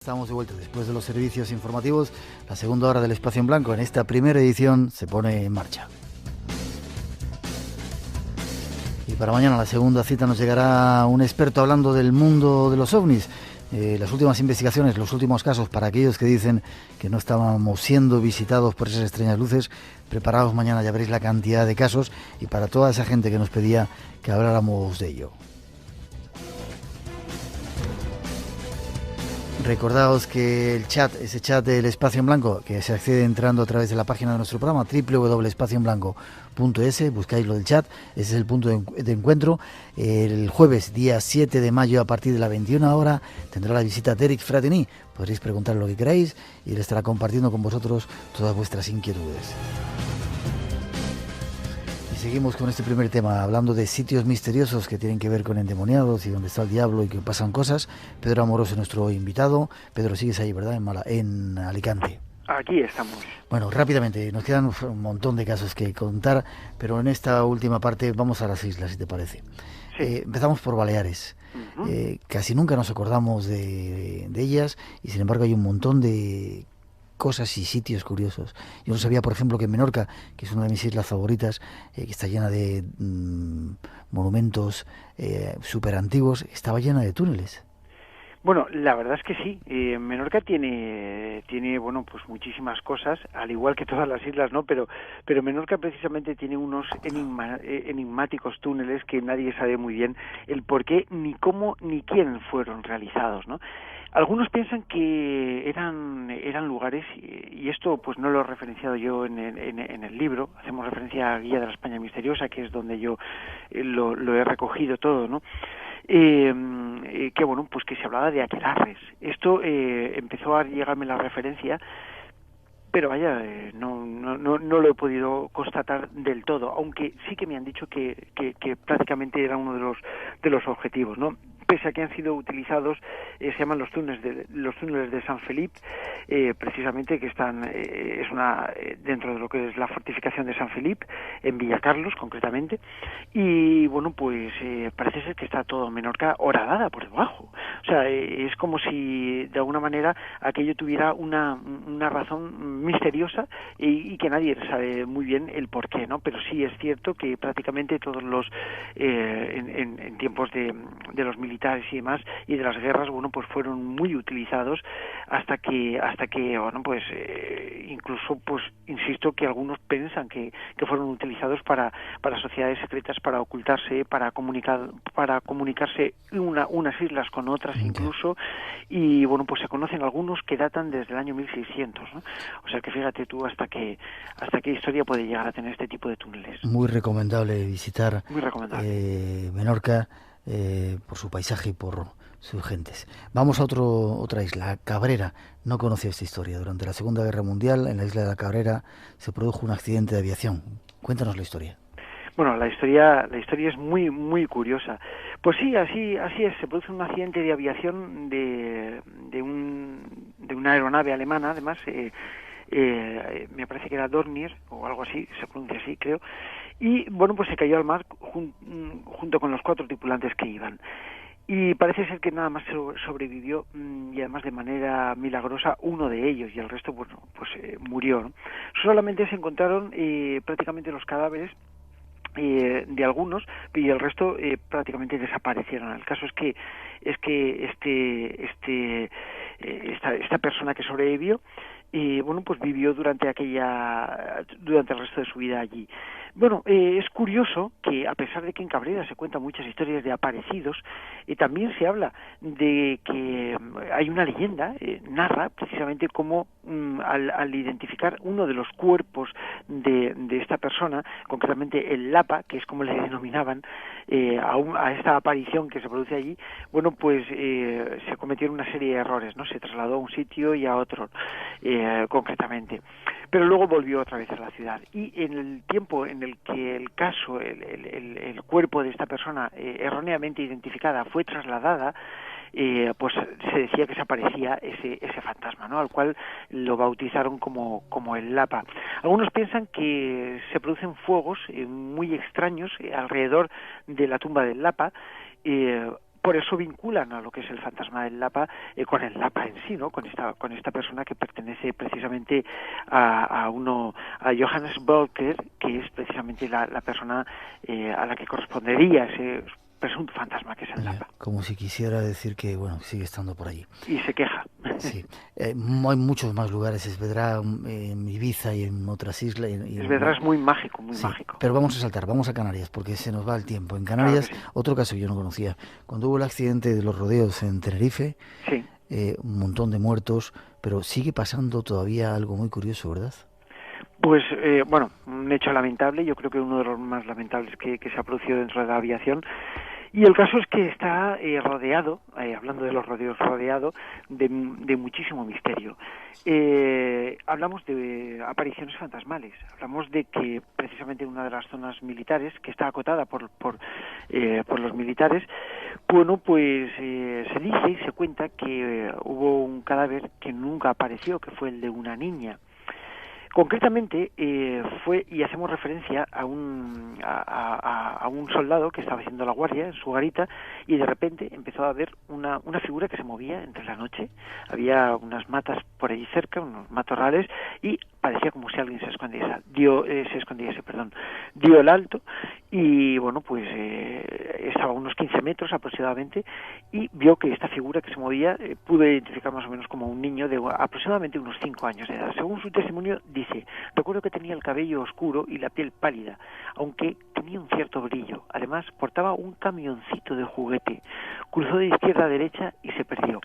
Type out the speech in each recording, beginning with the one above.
Estamos de vuelta después de los servicios informativos. La segunda hora del Espacio en Blanco en esta primera edición se pone en marcha. Y para mañana la segunda cita nos llegará un experto hablando del mundo de los ovnis. Las últimas investigaciones, los últimos casos para aquellos que dicen que no estábamos siendo visitados por esas extrañas luces. Preparaos, mañana ya veréis la cantidad de casos y para toda esa gente que nos pedía que habláramos de ello. Recordaos que el chat, ese chat del Espacio en Blanco, que se accede entrando a través de la página de nuestro programa www.espacioenblanco.es, buscáis lo del chat, ese es el punto de encuentro. El jueves, día 7 de mayo, a partir de la 21 hora, tendrá la visita de Eric Fratini. Podréis preguntar lo que queráis y él estará compartiendo con vosotros todas vuestras inquietudes. Seguimos con este primer tema, hablando de sitios misteriosos que tienen que ver con endemoniados y donde está el diablo y que pasan cosas. Pedro Amorós es nuestro invitado. Pedro, sigues ahí, ¿verdad? En Alicante. Aquí estamos. Bueno, rápidamente, nos quedan un montón de casos que contar, pero en esta última parte vamos a las islas, si te parece. Sí. Empezamos por Baleares. Casi nunca nos acordamos de ellas y sin embargo hay un montón de cosas y sitios curiosos. Yo no sabía, por ejemplo, que Menorca, que es una de mis islas favoritas, que está llena de monumentos súper antiguos, estaba llena de túneles. Bueno, la verdad es que sí. Menorca tiene bueno, pues muchísimas cosas, al igual que todas las islas, ¿no? Pero Menorca precisamente tiene unos enigmáticos túneles que nadie sabe muy bien el por qué, ni cómo, ni quién fueron realizados, ¿no? Algunos piensan que eran lugares, y esto pues no lo he referenciado yo en el libro, hacemos referencia a Guía de la España Misteriosa, que es donde yo lo he recogido todo, ¿no? Que bueno, pues que se hablaba de aquelarres. Esto empezó a llegarme la referencia, pero vaya, no lo he podido constatar del todo, aunque sí que me han dicho que prácticamente era uno de los objetivos, ¿no? Pese a que han sido utilizados, se llaman los túneles de San Felipe, precisamente que están dentro de lo que es la fortificación de San Felipe, en Villacarlos concretamente, y bueno, pues parece ser que está todo Menorca horadada por debajo. O sea, es como si de alguna manera aquello tuviera una razón misteriosa y que nadie sabe muy bien el por qué, ¿no? Pero sí es cierto que prácticamente todos los en tiempos de los militares y demás y de las guerras, bueno, pues fueron muy utilizados hasta que bueno, pues incluso, pues insisto, que algunos piensan que fueron utilizados para sociedades secretas, para ocultarse, para comunicarse unas islas con otras incluso, y bueno, pues se conocen algunos que datan desde el año 1600, ¿no? O sea que fíjate tú hasta qué historia puede llegar a tener este tipo de túneles. Muy recomendable visitar Menorca por su paisaje y por sus gentes. Vamos a otra isla, Cabrera. No conocía esta historia. Durante la Segunda Guerra Mundial, en la isla de la Cabrera, se produjo un accidente de aviación. Cuéntanos la historia. Bueno, la historia es muy muy curiosa. Pues sí, así es. Se produce un accidente de aviación de una aeronave alemana, además. Me parece que era Dornier o algo así, se pronuncia así, creo. Y bueno, pues se cayó al mar junto con los 4 tripulantes que iban. Y parece ser que nada más sobrevivió, y además de manera milagrosa, uno de ellos, y el resto pues murió, ¿no? Solamente se encontraron prácticamente los cadáveres de algunos, y el resto prácticamente desaparecieron. El caso es que esta persona que sobrevivió, bueno, pues vivió durante el resto de su vida allí. Bueno, es curioso que a pesar de que en Cabrera se cuentan muchas historias de aparecidos, también se habla de que hay una leyenda, narra precisamente cómo al identificar uno de los cuerpos de esta persona, concretamente el Lapa, que es como le denominaban a esta aparición que se produce allí, bueno, pues se cometieron una serie de errores, ¿no? Se trasladó a un sitio y a otro, concretamente. Pero luego volvió otra vez a la ciudad. Y en el tiempo en el que el caso, el cuerpo de esta persona erróneamente identificada fue trasladada, pues se decía que se aparecía ese fantasma, ¿no? Al cual lo bautizaron como el Lapa. Algunos piensan que se producen fuegos muy extraños alrededor de la tumba del Lapa, por eso vinculan a lo que es el fantasma del Lapa con el Lapa en sí, ¿no? Con esta persona que pertenece precisamente a Johannes Volker, que es precisamente la persona a la que correspondería ese presunto fantasma que es el Lapa. Como si quisiera decir que, bueno, sigue estando por allí. Y se queja. Sí. Hay muchos más lugares, Esvedra, en Ibiza y en otras islas. Esvedra es muy mágico, muy mágico. Pero vamos a saltar, vamos a Canarias, porque se nos va el tiempo. En Canarias, claro que sí. Otro caso que yo no conocía. Cuando hubo el accidente de los rodeos en Tenerife, sí. Un montón de muertos, pero sigue pasando todavía algo muy curioso, ¿verdad? Pues, bueno, un hecho lamentable, yo creo que uno de los más lamentables que se ha producido dentro de la aviación. Y el caso es que está rodeado, hablando de los rodeos, rodeado de muchísimo misterio. Hablamos de apariciones fantasmales, hablamos de que precisamente en una de las zonas militares, que está acotada por los militares, bueno, pues se dice y se cuenta que hubo un cadáver que nunca apareció, que fue el de una niña. Concretamente fue, y hacemos referencia a un soldado que estaba haciendo la guardia en su garita, y de repente empezó a ver una figura que se movía entre la noche. Había unas matas por allí cerca, unos matorrales, y parecía como si alguien se escondiese. Dio el alto y, bueno, pues estaba a unos 15 metros aproximadamente, y vio que esta figura que se movía pudo identificar más o menos como un niño de aproximadamente unos 5 años de edad. Según su testimonio, dice: recuerdo que tenía el cabello oscuro y la piel pálida, aunque tenía un cierto brillo. Además, portaba un camioncito de juguete. Cruzó de izquierda a derecha y se perdió.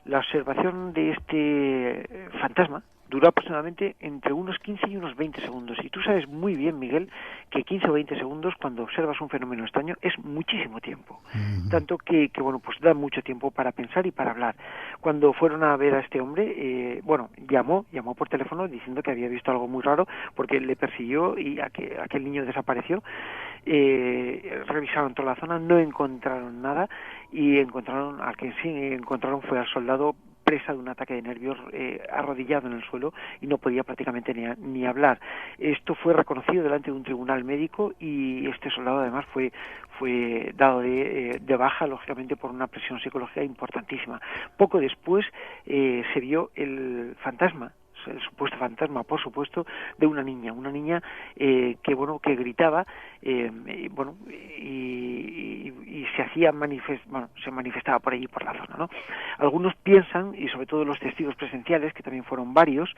La observación de este fantasma duró aproximadamente entre unos 15 y unos 20 segundos. Y tú sabes muy bien, Miguel, que 15 o 20 segundos cuando observas un fenómeno extraño es muchísimo tiempo. Tanto que bueno, pues da mucho tiempo para pensar y para hablar. Cuando fueron a ver a este hombre, llamó por teléfono diciendo que había visto algo muy raro, porque le persiguió y aquel niño desapareció. Revisaron toda la zona, no encontraron nada, y al que sí encontraron fue al soldado presa de un ataque de nervios, arrodillado en el suelo, y no podía prácticamente ni hablar. Esto fue reconocido delante de un tribunal médico, y este soldado además fue dado de baja, lógicamente, por una presión psicológica importantísima. Poco después se vio el fantasma, el supuesto fantasma, por supuesto, de una niña que gritaba, y se manifestaba por allí, por la zona, ¿no? Algunos piensan, y sobre todo los testigos presenciales, que también fueron varios,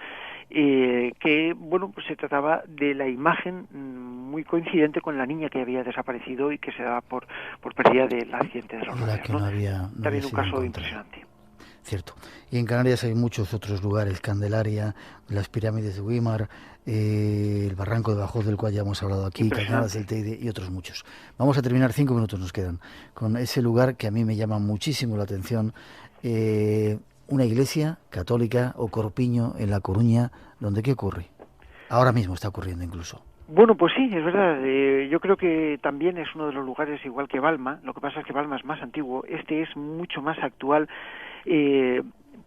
que pues se trataba de la imagen muy coincidente con la niña que había desaparecido y que se daba por pérdida del accidente de los rodeos, ¿no? También un caso impresionante. Cierto. Y en Canarias hay muchos otros lugares: Candelaria, las pirámides de Güímar, el barranco de Bajós, del cual ya hemos hablado aquí, Cañadas del Teide y otros muchos. Vamos a terminar, 5 minutos nos quedan, con ese lugar que a mí me llama muchísimo la atención, una iglesia católica, o Corpiño, en La Coruña, donde ¿qué ocurre? Ahora mismo está ocurriendo incluso. Bueno, pues sí, es verdad. Yo creo que también es uno de los lugares, igual que Balma. Lo que pasa es que Balma es más antiguo, este es mucho más actual.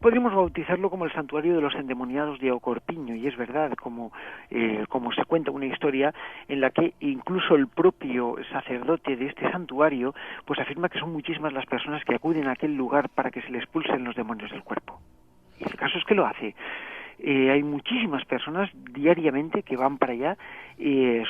Podríamos bautizarlo como el santuario de los endemoniados de Ocorpiño, y es verdad, como se cuenta una historia en la que incluso el propio sacerdote de este santuario pues afirma que son muchísimas las personas que acuden a aquel lugar para que se les expulsen los demonios del cuerpo. Y el caso es que lo hace. Hay muchísimas personas diariamente que van para allá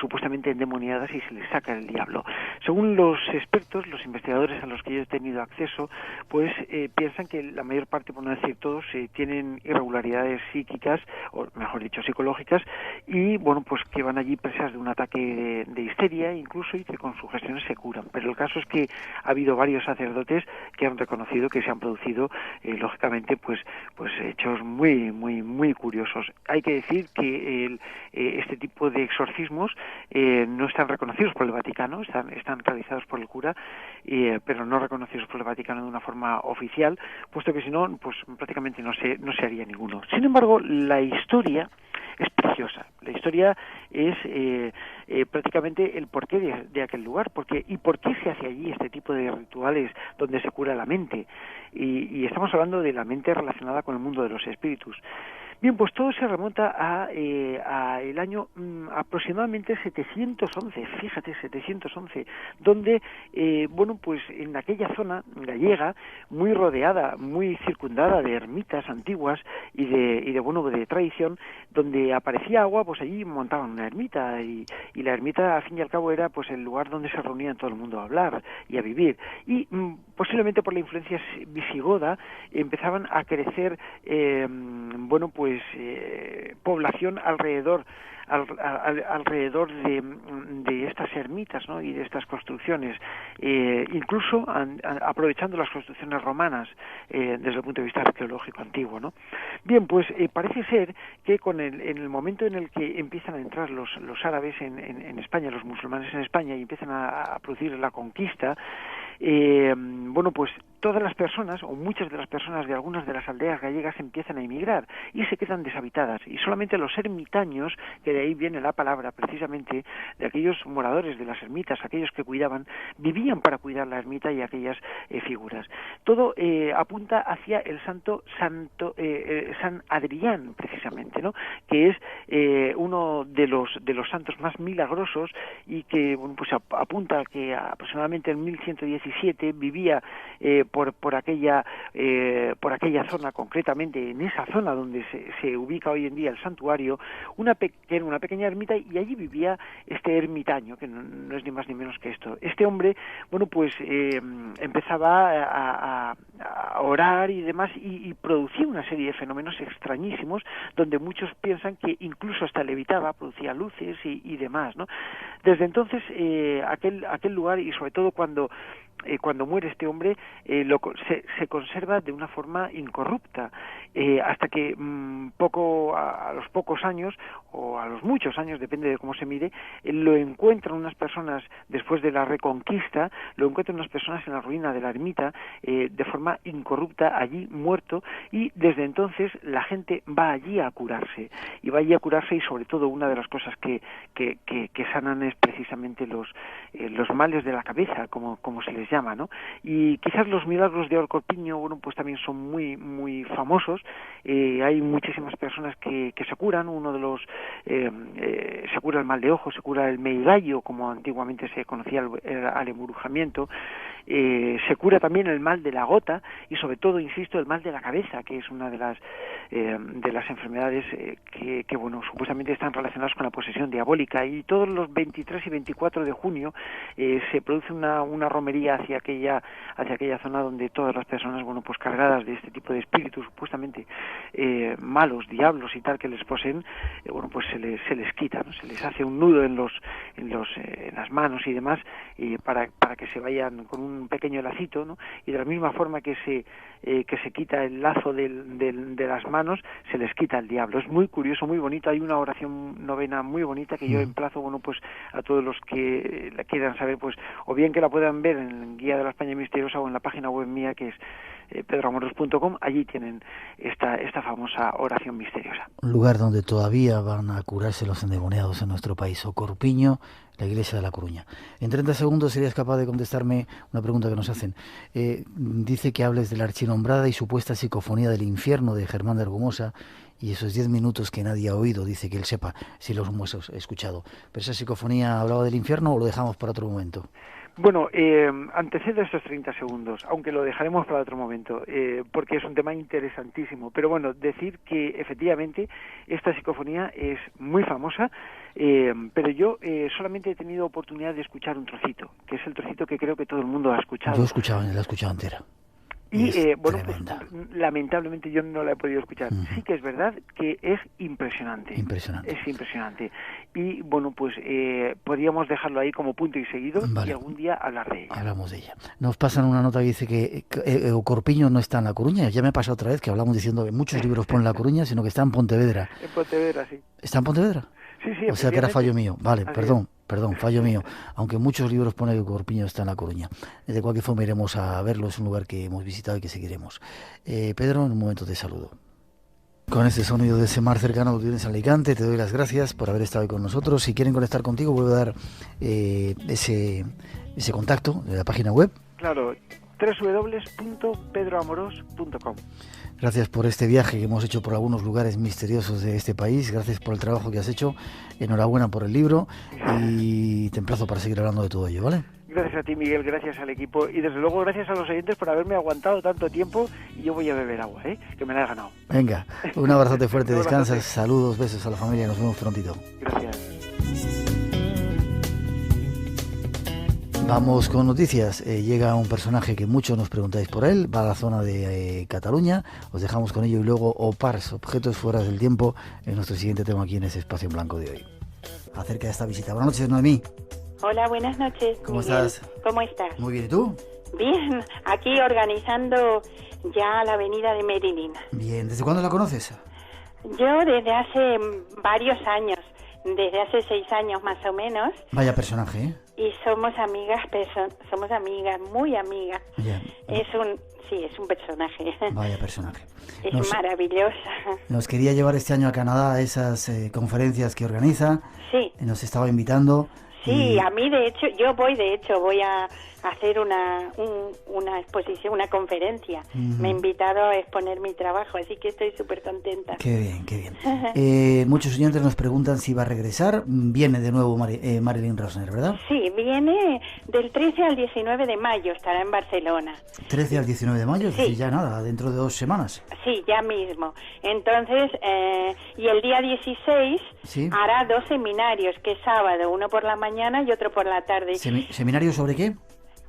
supuestamente endemoniadas, y se les saca el diablo. Según los expertos, los investigadores a los que yo he tenido acceso, pues piensan que la mayor parte, por no decir todos, tienen irregularidades psíquicas, o mejor dicho, psicológicas, y bueno, pues que van allí presas de un ataque de histeria incluso, y que con sugestiones se curan. Pero el caso es que ha habido varios sacerdotes que han reconocido que se han producido lógicamente pues hechos muy muy muy curiosos. Hay que decir que este tipo de exorcismos no están reconocidos por el Vaticano, están realizados por el cura, pero no reconocidos por el Vaticano de una forma oficial, puesto que si no, pues prácticamente no se haría ninguno. Sin embargo, la historia es preciosa. La historia es prácticamente el porqué de aquel lugar, y por qué se hace allí este tipo de rituales donde se cura la mente. Y estamos hablando de la mente relacionada con el mundo de los espíritus. Bien, pues todo se remonta a el año aproximadamente 711, fíjate, 711, donde, bueno, pues en aquella zona gallega, muy rodeada, muy circundada de ermitas antiguas y de tradición, donde aparecía agua, pues allí montaban una ermita, y la ermita, al fin y al cabo, era pues el lugar donde se reunían todo el mundo a hablar y a vivir. Y posiblemente por la influencia visigoda empezaban a crecer, bueno, pues población alrededor de estas ermitas, ¿no? Y de estas construcciones, incluso aprovechando las construcciones romanas desde el punto de vista arqueológico antiguo, ¿no? Bien, pues parece ser que en el momento en el que empiezan a entrar los árabes en España, los musulmanes en España, y empiezan a producir la conquista, bueno, pues todas las personas, o muchas de las personas de algunas de las aldeas gallegas, empiezan a emigrar y se quedan deshabitadas, y solamente los ermitaños, que de ahí viene la palabra precisamente, de aquellos moradores de las ermitas, aquellos que cuidaban, vivían para cuidar la ermita y aquellas figuras. Todo apunta hacia el San Adrián, precisamente, ¿no? Que es uno de los santos más milagrosos, y que, bueno, pues apunta a que aproximadamente en 1117 vivía por aquella zona, concretamente en esa zona donde se ubica hoy en día el santuario, una pequeña ermita, y allí vivía este ermitaño, que no es ni más ni menos que esto. Este hombre, bueno, pues empezaba a orar y demás, y producía una serie de fenómenos extrañísimos, donde muchos piensan que incluso hasta levitaba, producía luces y demás, ¿no? Desde entonces, aquel lugar, y sobre todo cuando muere este hombre, se conserva de una forma incorrupta, hasta que a los pocos años, o a los muchos años, depende de cómo se mire, lo encuentran unas personas, después de la Reconquista, lo encuentran unas personas en la ruina de la ermita, de forma incorrupta, allí muerto, y desde entonces la gente va allí a curarse, y sobre todo una de las cosas que sanan es precisamente los males de la cabeza, como se les llama, ¿no? Y quizás los milagros de Corpiño, bueno, pues también son muy muy famosos. Hay muchísimas personas que se curan. Uno de los se cura el mal de ojo, se cura el meigallo, como antiguamente se conocía al embrujamiento. Se cura también el mal de la gota, y sobre todo, insisto, el mal de la cabeza, que es una de las enfermedades que bueno, supuestamente están relacionadas con la posesión diabólica. Y todos los 23 y 24 de junio se produce una romería hacia aquella zona, donde todas las personas, bueno, pues cargadas de este tipo de espíritus supuestamente malos, diablos y tal, que les poseen, bueno, pues se les quita, ¿no? Se les hace un nudo en las manos y demás, para que se vayan con un pequeño lacito, ¿no? Y de la misma forma que se quita el lazo de las manos, se les quita el diablo. Es muy curioso, muy bonito. Hay una oración novena muy bonita que yo emplazo, bueno, pues a todos los que la quieran saber, pues o bien que la puedan ver en Guía de la España Misteriosa, o en la página web mía, que es pedroamorros.com. Allí tienen esta famosa oración misteriosa. Un lugar donde todavía van a curarse los endemoniados en nuestro país, O Corpiño, la iglesia de La Coruña. En 30 segundos serías capaz de contestarme una pregunta que nos hacen. Dice que hables de la archinombrada y supuesta psicofonía del infierno de Germán de Argumosa, y esos 10 minutos que nadie ha oído, dice que él sepa si los hemos escuchado. ¿Pero esa psicofonía hablaba del infierno o lo dejamos para otro momento? Bueno, antecede estos 30 segundos, aunque lo dejaremos para otro momento, porque es un tema interesantísimo. Pero bueno, decir que efectivamente esta psicofonía es muy famosa, pero yo solamente he tenido oportunidad de escuchar un trocito, que es el trocito que creo que todo el mundo ha escuchado. Yo la he escuchado entera. Y bueno, pues lamentablemente yo no la he podido escuchar. Sí que es verdad que es impresionante. Es impresionante. Y bueno, pues podríamos dejarlo ahí como punto y seguido, y algún día hablar de ella. Hablamos de ella. Nos pasan una nota que dice que O Corpiño no está en La Coruña. Ya me pasa otra vez que hablamos diciendo que muchos libros ponen La Coruña, sino que está en Pontevedra. En Pontevedra, sí. ¿Está en Pontevedra? Sí, o sea que era fallo mío. Vale, perdón, fallo mío. Aunque muchos libros pone que Corpiño está en La Coruña. De cualquier forma iremos a verlo, es un lugar que hemos visitado y que seguiremos. Pedro, en un momento te saludo. Con este sonido de ese mar cercano que tienes en Alicante, te doy las gracias por haber estado hoy con nosotros. Si quieren conectar contigo, vuelvo a dar ese contacto de la página web. Claro, www.pedroamoros.com. Gracias por este viaje que hemos hecho por algunos lugares misteriosos de este país. Gracias por el trabajo que has hecho. Enhorabuena por el libro y te emplazo para seguir hablando de todo ello, ¿vale? Gracias a ti, Miguel, gracias al equipo y desde luego gracias a los oyentes por haberme aguantado tanto tiempo, y yo voy a beber agua, que me la he ganado. Venga, un abrazote fuerte, descansas, saludos, besos a la familia, nos vemos prontito. Gracias. Vamos con noticias. Llega un personaje que muchos nos preguntáis por él, va a la zona de Cataluña, os dejamos con ello y luego OPARS, objetos fuera del tiempo, en nuestro siguiente tema aquí en ese espacio en blanco de hoy. Acerca de esta visita. Buenas noches, Noemí. Hola, buenas noches. ¿Cómo Miguel. estás? ¿Cómo estás? Muy bien, ¿y tú? Bien, aquí organizando ya la avenida de Marilyn. Bien, ¿desde cuándo la conoces? Yo desde hace varios años, desde hace 6 años más o menos. Vaya personaje, ¿eh? Y somos amigas, muy amigas. Ya. Es un personaje. Vaya personaje. Es maravillosa. Nos quería llevar este año a Canadá a esas conferencias que organiza. Sí. Nos estaba invitando. Sí, a mí voy a hacer una exposición, una conferencia. Me ha invitado a exponer mi trabajo, así que estoy súper contenta. Qué bien, qué bien. Muchos oyentes nos preguntan si va a regresar. Viene de nuevo Marilyn Rosner, ¿verdad? Sí, viene del 13 al 19 de mayo, estará en Barcelona. 13 al 19 de mayo, es decir, ya nada, dentro de 2 semanas. Sí, ya mismo. Entonces, y el día 16 hará 2 seminarios, que es sábado, uno por la mañana y otro por la tarde. ¿Seminarios sobre qué?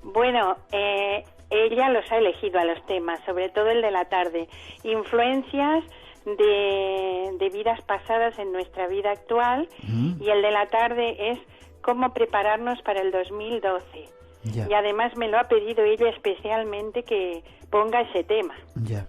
Bueno, ella los ha elegido a los temas, sobre todo el de la tarde. Influencias de vidas pasadas en nuestra vida actual, y el de la tarde es cómo prepararnos para el 2012. Ya. Y además me lo ha pedido ella especialmente que ponga ese tema. Ya,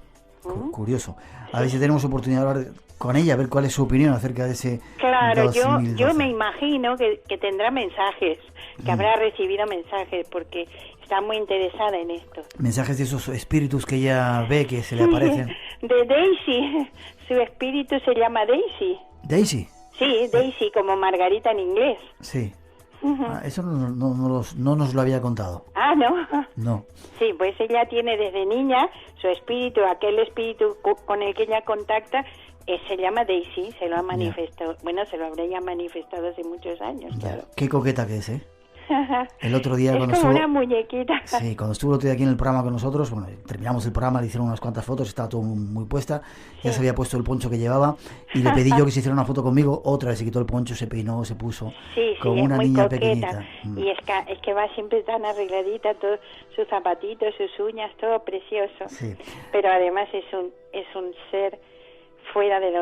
curioso. A ver si tenemos oportunidad de hablar con ella, a ver cuál es su opinión acerca de ese 2012. Claro, yo me imagino que tendrá mensajes, que habrá recibido mensajes, porque está muy interesada en esto. Mensajes de esos espíritus que ella ve que se le aparecen. De Daisy, su espíritu se llama Daisy. ¿Daisy? Sí, Daisy, como Margarita en inglés. Sí. Eso no nos lo había contado. Ah, ¿no? No. Sí, pues ella tiene desde niña su espíritu, aquel espíritu con el que ella contacta, se llama Daisy, se lo ha manifestado. Bueno, se lo habría ya manifestado hace muchos años. Ya. Claro. Qué coqueta que es, ¿eh? El otro día es cuando como estuvo, una muñequita. Sí, cuando estuvo el otro día aquí en el programa con nosotros, bueno, terminamos el programa, le hicieron unas cuantas fotos, estaba todo muy puesta, ya se había puesto el poncho que llevaba y le pedí yo que se hiciera una foto conmigo, otra vez se quitó el poncho, se peinó, se puso como una niña coqueta. Pequeñita. Y es que va siempre tan arregladita, todos sus zapatitos, sus uñas, todo precioso. Sí. Pero además es un ser fuera de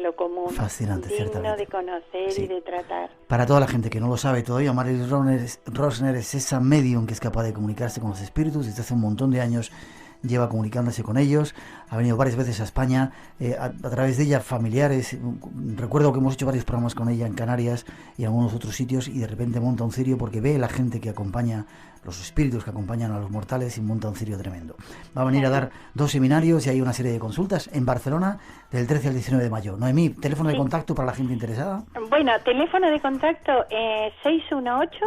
lo común, fascinante, digno ciertamente. De conocer y de tratar. Para toda la gente que no lo sabe todavía, Marilyn Rosner es esa medium que es capaz de comunicarse con los espíritus. Desde hace un montón de años lleva comunicándose con ellos, ha venido varias veces a España, a través de ella familiares. Recuerdo que hemos hecho varios programas con ella en Canarias y en algunos otros sitios, y de repente monta un cirio porque ve la gente que acompaña, los espíritus que acompañan a los mortales, y monta un cirio tremendo. Va a venir a dar 2 seminarios y hay una serie de consultas en Barcelona del 13 al 19 de mayo. Noemí, teléfono de contacto para la gente interesada. Bueno, teléfono de contacto 618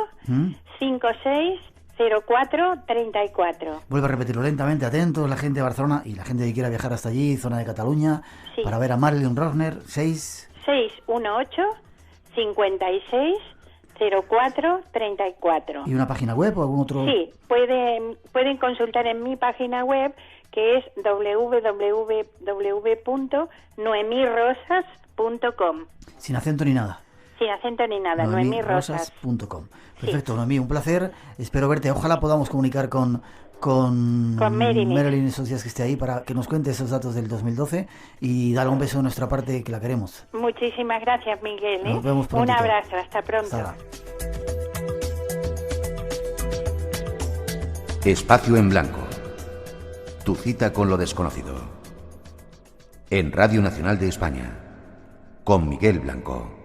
56 0434. Vuelvo a repetirlo lentamente, atentos la gente de Barcelona y la gente que quiera viajar hasta allí, zona de Cataluña, para ver a Marilyn Rosner. 618 56 0434. ¿Y una página web o algún otro? Sí, pueden consultar en mi página web, que es www.noemirosas.com. Sin acento ni nada. Sin acento ni nada, noemirosas.com. Perfecto, Noemí, un placer. Espero verte. Ojalá podamos comunicar con Marilyn esos días que esté ahí, para que nos cuente esos datos del 2012 y darle un beso de nuestra parte, que la queremos. Muchísimas gracias, Miguel. Nos vemos pronto. Un abrazo, hasta pronto. Hasta. Espacio en Blanco. Tu cita con lo desconocido. En Radio Nacional de España. Con Miguel Blanco.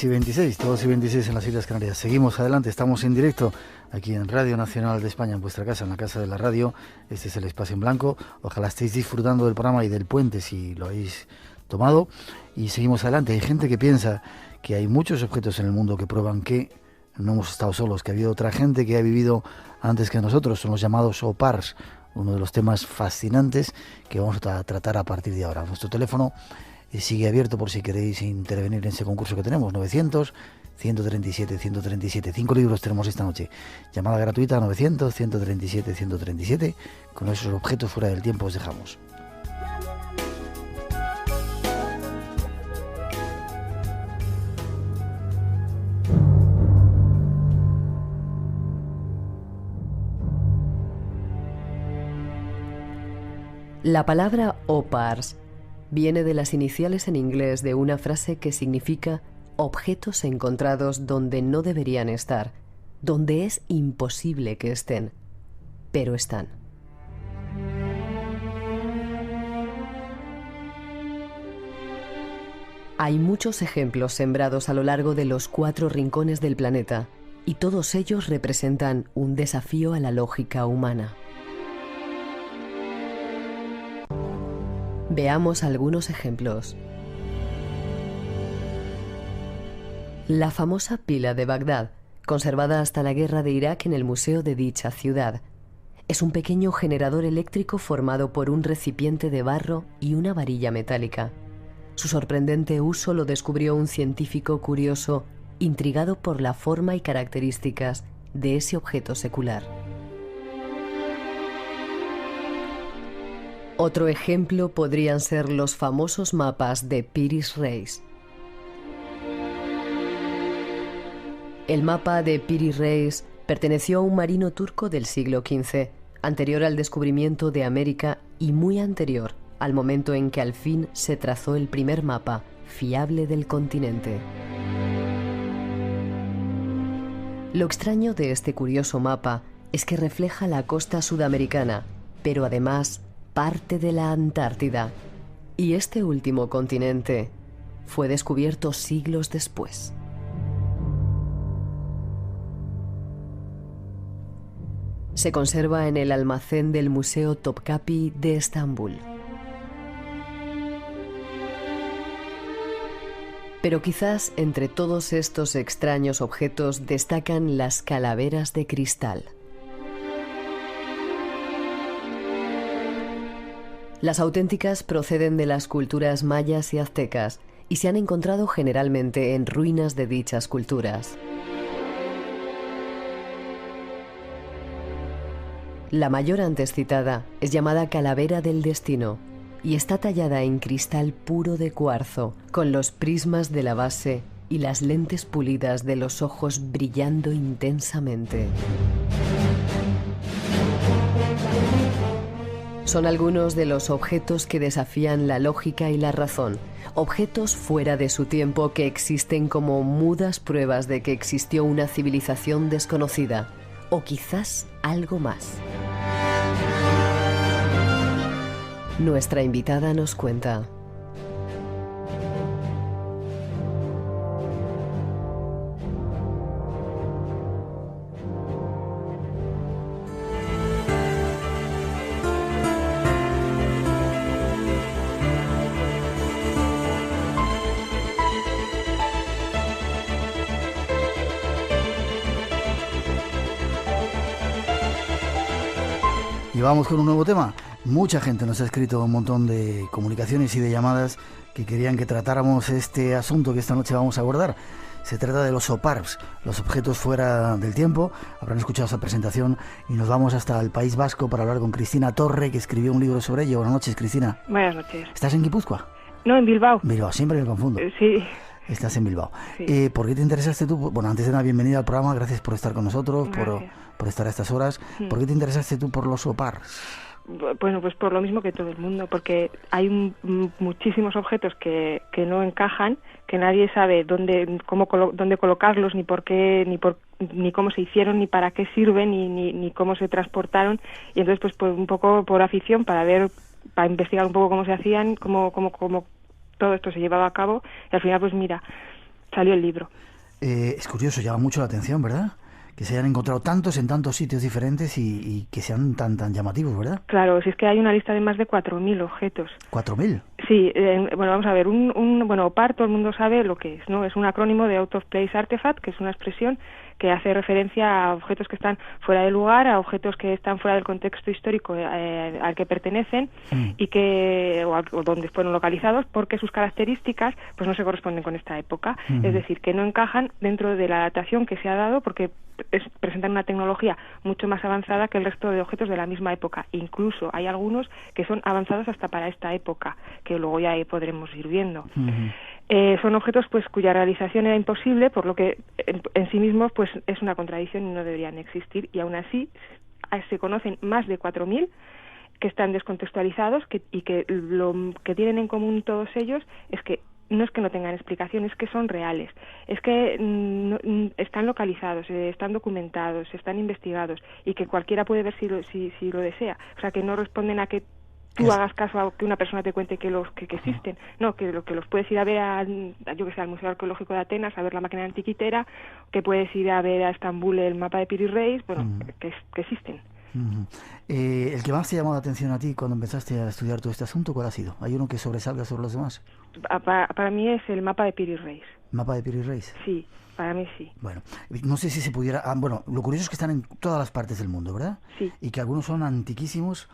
Y 26, 2 y 26 en las Islas Canarias. Seguimos adelante, estamos en directo aquí en Radio Nacional de España, en vuestra casa, en la casa de la radio. Este es el Espacio en Blanco. Ojalá estéis disfrutando del programa y del puente, si lo habéis tomado y seguimos adelante. Hay gente que piensa que hay muchos objetos en el mundo que prueban que no hemos estado solos, que ha habido otra gente que ha vivido antes que nosotros. Son los llamados OPARs, uno de los temas fascinantes que vamos a tratar a partir de ahora. Nuestro teléfono sigue abierto por si queréis intervenir en ese concurso que tenemos, 900-137-137. 5 libros tenemos esta noche. Llamada gratuita 900-137-137. Con esos objetos fuera del tiempo os dejamos. La palabra OPARS viene de las iniciales en inglés de una frase que significa objetos encontrados donde no deberían estar, donde es imposible que estén, pero están. Hay muchos ejemplos sembrados a lo largo de los 4 rincones del planeta, y todos ellos representan un desafío a la lógica humana. Veamos algunos ejemplos. La famosa pila de Bagdad, conservada hasta la guerra de Irak en el museo de dicha ciudad, es un pequeño generador eléctrico formado por un recipiente de barro y una varilla metálica. Su sorprendente uso lo descubrió un científico curioso, intrigado por la forma y características de ese objeto secular. Otro ejemplo podrían ser los famosos mapas de Piri Reis. El mapa de Piri Reis perteneció a un marino turco del siglo XV, anterior al descubrimiento de América y muy anterior al momento en que al fin se trazó el primer mapa fiable del continente. Lo extraño de este curioso mapa es que refleja la costa sudamericana, pero además parte de la Antártida, y este último continente fue descubierto siglos después. Se conserva en el almacén del Museo Topkapi de Estambul. Pero quizás entre todos estos extraños objetos destacan las calaveras de cristal. Las auténticas proceden de las culturas mayas y aztecas y se han encontrado generalmente en ruinas de dichas culturas. La mayor antes citada es llamada calavera del destino y está tallada en cristal puro de cuarzo, con los prismas de la base y las lentes pulidas de los ojos brillando intensamente. Son algunos de los objetos que desafían la lógica y la razón, objetos fuera de su tiempo que existen como mudas pruebas de que existió una civilización desconocida, o quizás algo más. Nuestra invitada nos cuenta. Y vamos con un nuevo tema. Mucha gente nos ha escrito un montón de comunicaciones y de llamadas que querían que tratáramos este asunto que esta noche vamos a abordar. Se trata de los OPARS, los objetos fuera del tiempo. Habrán escuchado esa presentación y nos vamos hasta el País Vasco para hablar con Cristina Torre, que escribió un libro sobre ello. Buenas noches, Cristina. Buenas noches. ¿Estás en Guipúzcoa? No, en Bilbao. Bilbao, siempre me confundo. Sí. Estás en Bilbao. Sí. ¿Por qué te interesaste tú? Bueno, antes de nada, bienvenida al programa. Gracias por estar con nosotros, por estar a estas horas. ¿Por qué te interesaste tú por los OPARs? Bueno, pues por lo mismo que todo el mundo, porque hay muchísimos objetos que no encajan, que nadie sabe dónde colocarlos, ni por qué, ni cómo se hicieron, ni para qué sirven, ni cómo se transportaron. Y entonces, pues un poco por afición, para investigar un poco cómo se hacían, cómo todo esto se llevaba a cabo, y al final, pues mira, salió el libro. Es curioso, llama mucho la atención, ¿verdad? que se hayan encontrado tantos en tantos sitios diferentes y que sean tan llamativos, ¿verdad? Claro, si es que hay una lista de más de 4.000 objetos. ¿4.000? Sí, bueno, vamos a ver, bueno, OPAR, todo el mundo sabe lo que es, ¿no? Es un acrónimo de Out of Place Artifact, que es una expresión que hace referencia a objetos que están fuera de lugar, a objetos que están fuera del contexto histórico al que pertenecen y que o donde fueron localizados, porque sus características pues no se corresponden con esta época, es decir, que no encajan dentro de la datación que se ha dado, porque presentan una tecnología mucho más avanzada que el resto de objetos de la misma época. Incluso hay algunos que son avanzados hasta para esta época, que luego ya podremos ir viendo. Son objetos pues cuya realización era imposible, por lo que en sí mismos pues es una contradicción y no deberían existir, y aún así se conocen más de 4.000 que están descontextualizados y que lo que tienen en común todos ellos es que no es que no tengan explicación, es que son reales, es que están localizados, están documentados, están investigados y que cualquiera puede ver si lo desea. O sea, que no responden a que tú hagas caso a que una persona te cuente que existen, no, que los puedes ir a ver yo que sé, al Museo Arqueológico de Atenas, a ver la máquina antiquitera, que puedes ir a ver a Estambul el mapa de Piri Reis, bueno, que existen. El que más te llamó la atención a ti cuando empezaste a estudiar todo este asunto, ¿cuál ha sido? ¿Hay uno que sobresalga sobre los demás? Para mí es el mapa de Piri Reis. ¿Mapa de Piri Reis? Sí, para mí sí. Bueno, no sé si se pudiera... bueno, lo curioso es que están en todas las partes del mundo, ¿verdad? Sí. Y que algunos son antiquísimos,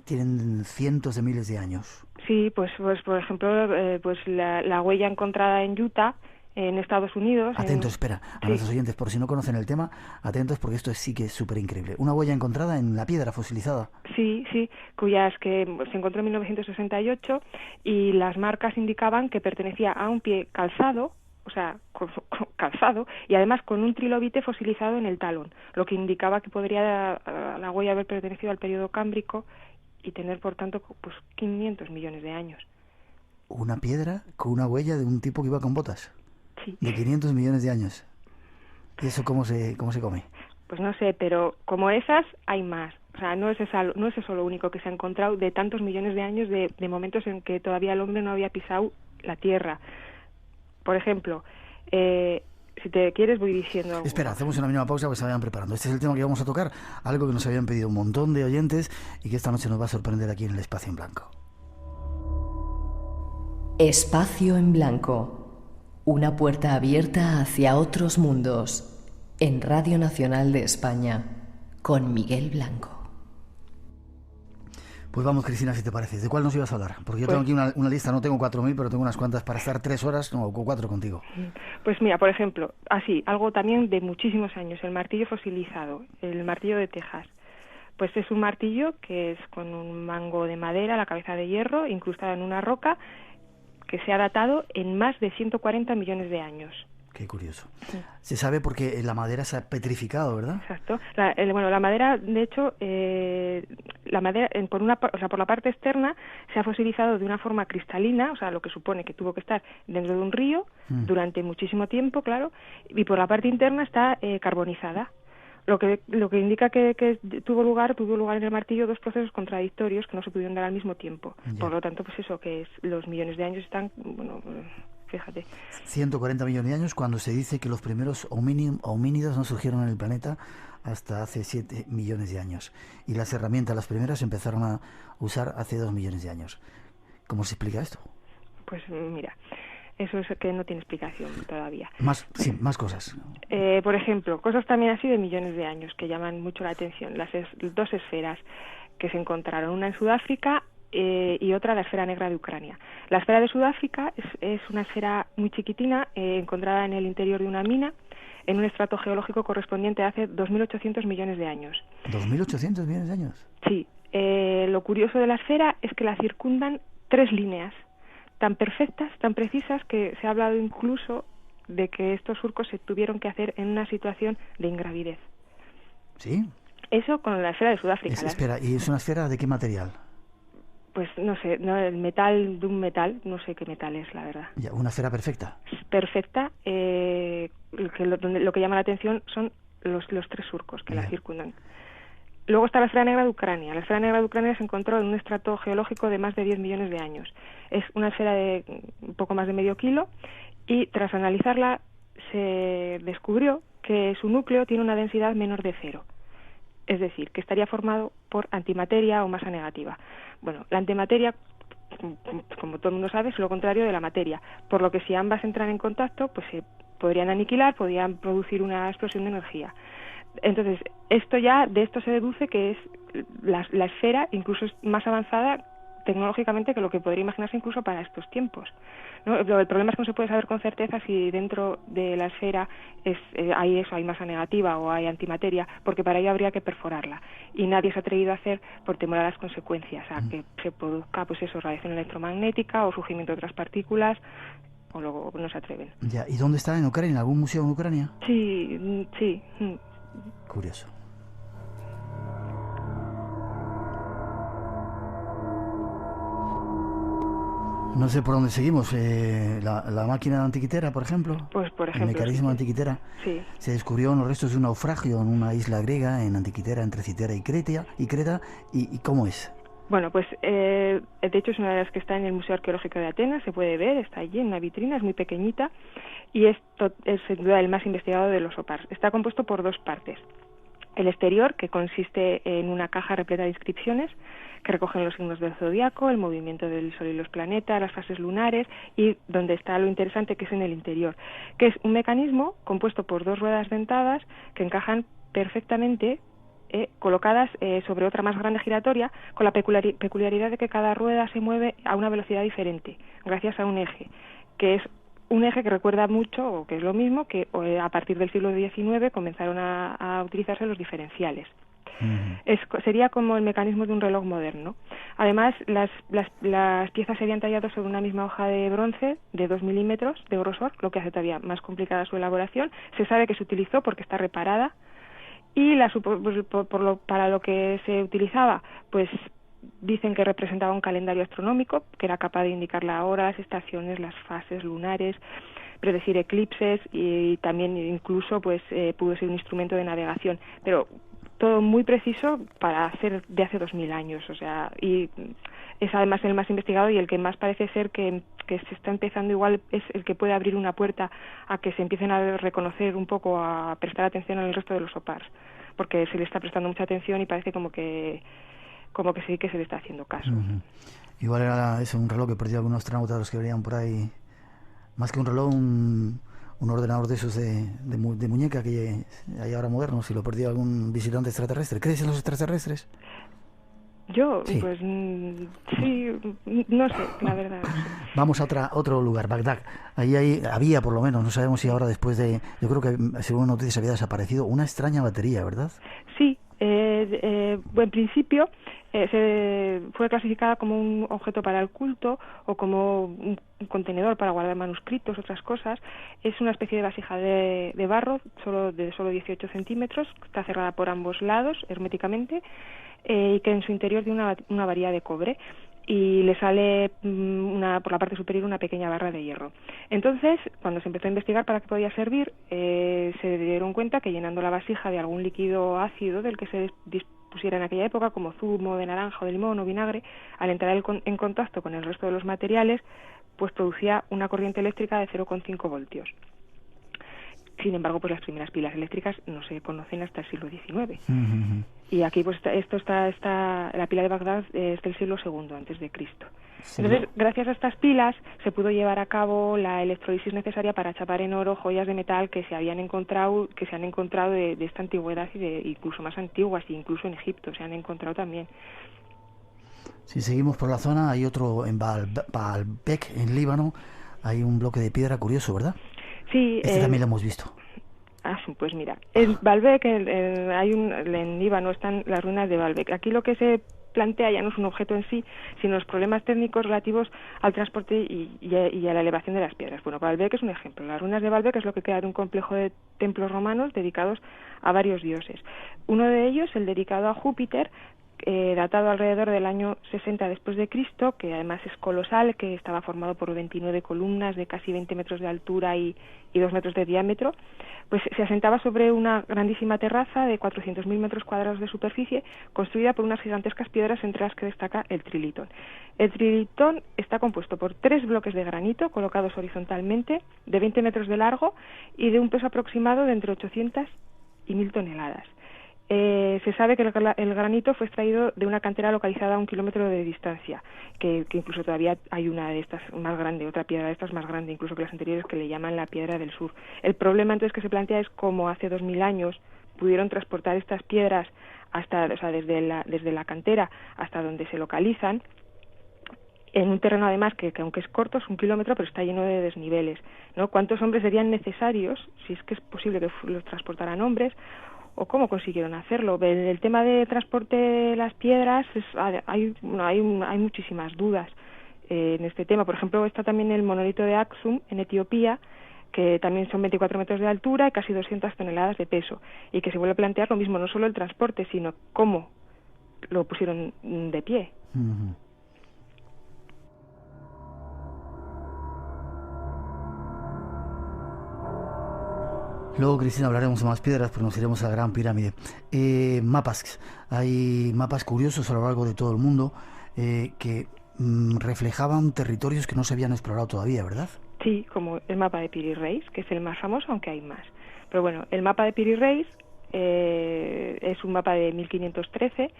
tienen cientos de miles de años. Sí, pues por ejemplo, pues la huella encontrada en Utah, en Estados Unidos. Atentos, espera, a nuestros oyentes, por si no conocen el tema, atentos porque esto sí que es súper increíble. Una huella encontrada en la piedra fosilizada. Sí, cuyas que se encontró en 1968 y las marcas indicaban que pertenecía a un pie calzado, o sea, calzado, y además con un trilobite fosilizado en el talón, lo que indicaba que podría la huella haber pertenecido al periodo cámbrico y tener, por tanto, pues 500 millones de años. Una piedra con una huella de un tipo que iba con botas. Sí. De 500 millones de años. ¿Y eso cómo se come? Pues no sé, pero como esas hay más. O sea, no es eso lo único que se ha encontrado de tantos millones de años de momentos en que todavía el hombre no había pisado la Tierra. Por ejemplo, si te quieres voy diciendo algo. Espera, hacemos una mínima pausa porque se vayan preparando. Este es el tema que vamos a tocar, algo que nos habían pedido un montón de oyentes y que esta noche nos va a sorprender aquí en el Espacio en Blanco. Espacio en Blanco. Una puerta abierta hacia otros mundos. En Radio Nacional de España, con Miguel Blanco. Pues vamos, Cristina, si te parece. ¿De cuál nos ibas a hablar? Porque yo tengo aquí una lista, no tengo 4.000, pero tengo unas cuantas para estar 3 horas, no, 4 contigo. Pues mira, por ejemplo, algo también de muchísimos años, el martillo fosilizado, el martillo de Texas. Pues es un martillo que es con un mango de madera, la cabeza de hierro, incrustada en una roca, que se ha datado en más de 140 millones de años. Qué curioso. Sí. Se sabe porque la madera se ha petrificado, ¿verdad? Exacto. La madera, de hecho, por la parte externa se ha fosilizado de una forma cristalina, o sea, lo que supone que tuvo que estar dentro de un río durante muchísimo tiempo, claro, y por la parte interna está carbonizada. Lo que indica que tuvo lugar en el martillo 2 procesos contradictorios que no se pudieron dar al mismo tiempo. Ya. Por lo tanto, pues eso, que los millones de años están, bueno, fíjate. 140 millones de años cuando se dice que los primeros homínidos no surgieron en el planeta hasta hace 7 millones de años. Y las herramientas, las primeras, se empezaron a usar hace 2 millones de años. ¿Cómo se explica esto? Pues mira, eso es que no tiene explicación todavía. Más cosas. Por ejemplo, cosas también así de millones de años que llaman mucho la atención. Las 2 esferas que se encontraron, una en Sudáfrica y otra la esfera negra de Ucrania. La esfera de Sudáfrica es una esfera muy chiquitina encontrada en el interior de una mina en un estrato geológico correspondiente a hace 2.800 millones de años. ¿2.800 millones de años? Sí. Lo curioso de la esfera es que la circundan 3 líneas tan perfectas, tan precisas, que se ha hablado incluso de que estos surcos se tuvieron que hacer en una situación de ingravidez. ¿Sí? Eso con la esfera de Sudáfrica. Espera, ¿y es una esfera de qué material? Pues no sé, el metal de un metal, no sé qué metal es, la verdad. Ya, ¿una esfera perfecta? Perfecta. Lo que llama la atención son los 3 surcos que la circundan. Luego está la esfera negra de Ucrania. La esfera negra de Ucrania se encontró en un estrato geológico de más de 10 millones de años. Es una esfera de un poco más de medio kilo y tras analizarla se descubrió que su núcleo tiene una densidad menor de 0. Es decir, que estaría formado por antimateria o masa negativa. Bueno, la antimateria, como todo el mundo sabe, es lo contrario de la materia, por lo que si ambas entran en contacto, pues se podrían aniquilar, podrían producir una explosión de energía. Entonces, de esto se deduce que es la esfera incluso es más avanzada tecnológicamente que lo que podría imaginarse incluso para estos tiempos, ¿no? El problema es que no se puede saber con certeza si dentro de la esfera hay masa negativa o hay antimateria, porque para ello habría que perforarla, y nadie se ha atrevido a hacer por temor a las consecuencias, a que se produzca radiación electromagnética o surgimiento de otras partículas, o luego no se atreven. Ya, ¿y dónde está? ¿En Ucrania? ¿En algún museo en Ucrania? Sí. Curioso. No sé por dónde seguimos. La máquina antiquitera, por ejemplo. Pues por ejemplo. El mecanismo antiquitera. Sí. Se descubrió en los restos de un naufragio en una isla griega, en Antiquitera, entre Citera y Creta. ¿Y cómo es? Bueno, pues de hecho es una de las que está en el Museo Arqueológico de Atenas, se puede ver, está allí en una vitrina, es muy pequeñita y es sin duda el más investigado de los OPARs. Está compuesto por 2 partes. El exterior, que consiste en una caja repleta de inscripciones que recogen los signos del zodiaco, el movimiento del Sol y los planetas, las fases lunares, y donde está lo interesante, que es en el interior, que es un mecanismo compuesto por 2 ruedas dentadas que encajan perfectamente colocadas sobre otra más grande giratoria, con la peculiaridad de que cada rueda se mueve a una velocidad diferente, gracias a un eje, que es un eje que recuerda mucho, o que es lo mismo, que a partir del siglo XIX comenzaron a utilizarse los diferenciales. Sería como el mecanismo de un reloj moderno. Además, las piezas se habían tallado sobre una misma hoja de bronce de 2 milímetros de grosor, lo que hace todavía más complicada su elaboración. Se sabe que se utilizó porque está reparada, y para lo que se utilizaba, pues dicen que representaba un calendario astronómico que era capaz de indicar la hora, las estaciones, las fases lunares, predecir eclipses, y también incluso pues pudo ser un instrumento de navegación, pero todo muy preciso para hacer de hace 2000 años, o sea, y es además el más investigado y el que más parece ser que se está empezando, igual es el que puede abrir una puerta a que se empiecen a reconocer un poco, a prestar atención al resto de los OPARs, porque se le está prestando mucha atención y parece como que sí que se le está haciendo caso. Igual era un reloj que perdió algunos astronautas, los que venían por ahí, más que un reloj, un ordenador de esos de muñeca que hay ahora modernos, si lo perdió algún visitante extraterrestre. ¿Crees en los extraterrestres? Yo, sí. Pues sí, no sé, la verdad. Vamos a otro lugar, Bagdad. Ahí había, por lo menos, no sabemos si ahora después yo creo que según noticias había desaparecido, una extraña batería, ¿verdad? Sí, en principio fue clasificada como un objeto para el culto o como un contenedor para guardar manuscritos, otras cosas. Es una especie de vasija de barro, de solo 18 centímetros, está cerrada por ambos lados herméticamente, y que en su interior tiene una varilla de cobre, y le sale por la parte superior una pequeña barra de hierro. Entonces, cuando se empezó a investigar para qué podía servir, se dieron cuenta que llenando la vasija de algún líquido ácido del que se dispusiera en aquella época, como zumo de naranja o de limón o vinagre, al entrar en contacto con el resto de los materiales, pues producía una corriente eléctrica de 0,5 voltios. Sin embargo, pues las primeras pilas eléctricas no se conocen hasta el siglo XIX. Y aquí pues la pila de Bagdad es del siglo II antes de Cristo. Sí. Entonces, gracias a estas pilas se pudo llevar a cabo la electrolisis necesaria para chapar en oro joyas de metal que se han encontrado de esta antigüedad y de incluso más antiguas, e incluso en Egipto se han encontrado también. Si seguimos por la zona, hay otro en Baalbek, en Líbano, hay un bloque de piedra curioso, ¿verdad? Sí. También lo hemos visto. Pues mira, en Baalbek, en Líbano están las ruinas de Baalbek. Aquí lo que se plantea ya no es un objeto en sí, sino los problemas técnicos relativos al transporte y a la elevación de las piedras. Bueno, Baalbek es un ejemplo. Las ruinas de Baalbek es lo que queda de un complejo de templos romanos dedicados a varios dioses. Uno de ellos, el dedicado a Júpiter, datado alrededor del año 60 después de Cristo, que además es colosal, que estaba formado por 29 columnas de casi 20 metros de altura y 2 metros de diámetro, pues se asentaba sobre una grandísima terraza de 400.000 metros cuadrados de superficie, construida por unas gigantescas piedras entre las que destaca el trilitón. El trilitón está compuesto por 3 bloques de granito colocados horizontalmente, de 20 metros de largo y de un peso aproximado de entre 800 y 1.000 toneladas. Se sabe que el granito fue extraído de una cantera localizada a 1 kilómetro de distancia, que incluso todavía hay una de estas más grande, otra piedra de estas más grande incluso que las anteriores, que le llaman la Piedra del Sur. El problema entonces que se plantea es cómo hace 2000 años pudieron transportar estas piedras hasta, o sea, desde la cantera hasta donde se localizan, en un terreno además que aunque es corto, es 1 kilómetro, pero está lleno de desniveles, ¿no? ¿Cuántos hombres serían necesarios, si es que es posible que los transportaran hombres, o cómo consiguieron hacerlo? El tema de transporte de las piedras, hay muchísimas dudas en este tema. Por ejemplo, está también el monolito de Aksum, en Etiopía, que también son 24 metros de altura y casi 200 toneladas de peso, y que se vuelve a plantear lo mismo, no solo el transporte, sino cómo lo pusieron de pie. Uh-huh. Luego, Cristina, hablaremos de más piedras, pero nos iremos a la Gran Pirámide. Mapas. Hay mapas curiosos a lo largo de todo el mundo que reflejaban territorios que no se habían explorado todavía, ¿verdad? Sí, como el mapa de Piri Reis, que es el más famoso, aunque hay más. Pero bueno, el mapa de Piri Reis es un mapa de 1513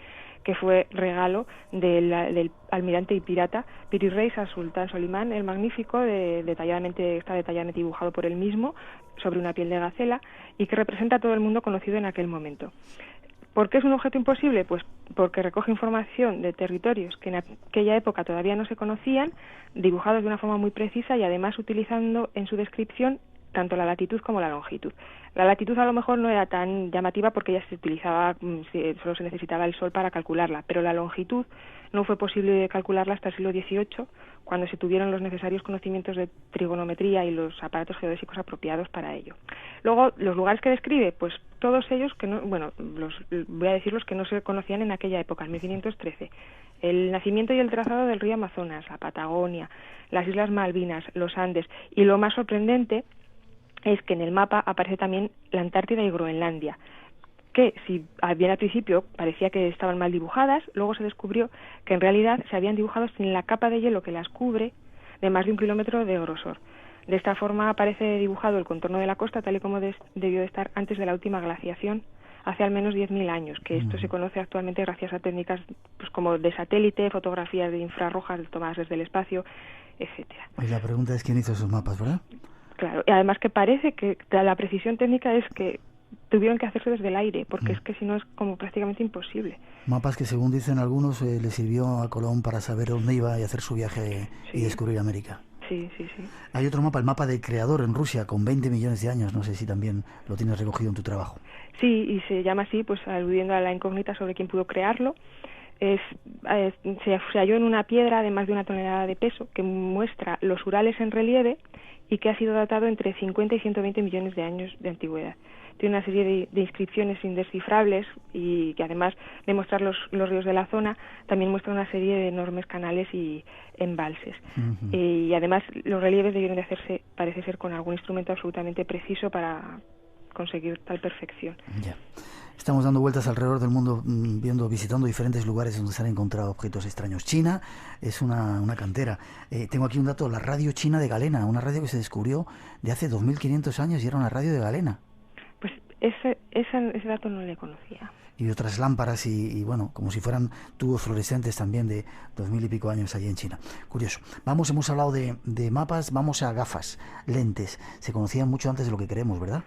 que fue regalo del almirante y pirata Piri Reis al sultán Solimán el Magnífico, está detalladamente dibujado por él mismo sobre una piel de gacela, y que representa a todo el mundo conocido en aquel momento. ¿Por qué es un objeto imposible? Pues porque recoge información de territorios que en aquella época todavía no se conocían, dibujados de una forma muy precisa y además utilizando en su descripción tanto la latitud como la longitud. La latitud a lo mejor no era tan llamativa porque ya se utilizaba, solo se necesitaba el sol para calcularla, pero la longitud no fue posible calcularla hasta el siglo XVIII, cuando se tuvieron los necesarios conocimientos de trigonometría y los aparatos geodésicos apropiados para ello. Luego, los lugares que describe, pues todos ellos que no, voy a decir los que no se conocían en aquella época, en 1513. El nacimiento y el trazado del río Amazonas, la Patagonia, las Islas Malvinas, los Andes, y lo más sorprendente es que en el mapa aparece también la Antártida y Groenlandia, que si bien al principio parecía que estaban mal dibujadas, luego se descubrió que en realidad se habían dibujado sin la capa de hielo que las cubre de más de 1 kilómetro de grosor. De esta forma aparece dibujado el contorno de la costa tal y como debió de estar antes de la última glaciación, hace al menos 10.000 años, que esto se conoce actualmente gracias a técnicas pues como de satélite, fotografías de infrarrojas tomadas desde el espacio, etcétera. Y la pregunta es quién hizo esos mapas, ¿verdad? Claro, y además que parece que la precisión técnica es que tuvieron que hacerse desde el aire, porque es que si no es como prácticamente imposible. Mapas que, según dicen algunos, le sirvió a Colón para saber dónde iba y hacer su viaje y descubrir América. Sí. Hay otro mapa, el mapa del creador en Rusia, con 20 millones de años. No sé si también lo tienes recogido en tu trabajo. Sí, y se llama así, pues aludiendo a la incógnita sobre quién pudo crearlo. Se halló en una piedra de más de 1 tonelada de peso que muestra los Urales en relieve y que ha sido datado entre 50 y 120 millones de años de antigüedad. Tiene una serie de inscripciones indescifrables y que además de mostrar los ríos de la zona, también muestra una serie de enormes canales y embalses. Uh-huh. Y además los relieves debieron de hacerse, parece ser, con algún instrumento absolutamente preciso para conseguir tal perfección. Ya. Estamos dando vueltas alrededor del mundo, visitando diferentes lugares donde se han encontrado objetos extraños. China es una cantera. Tengo aquí un dato, la radio china de Galena, una radio que se descubrió de hace 2.500 años y era una radio de Galena. Pues ese dato no le conocía. Y otras lámparas y bueno, como si fueran tubos fluorescentes también de 2.000 y pico años allí en China. Curioso. Hemos hablado de mapas, vamos a gafas, lentes. Se conocían mucho antes de lo que creemos, ¿verdad?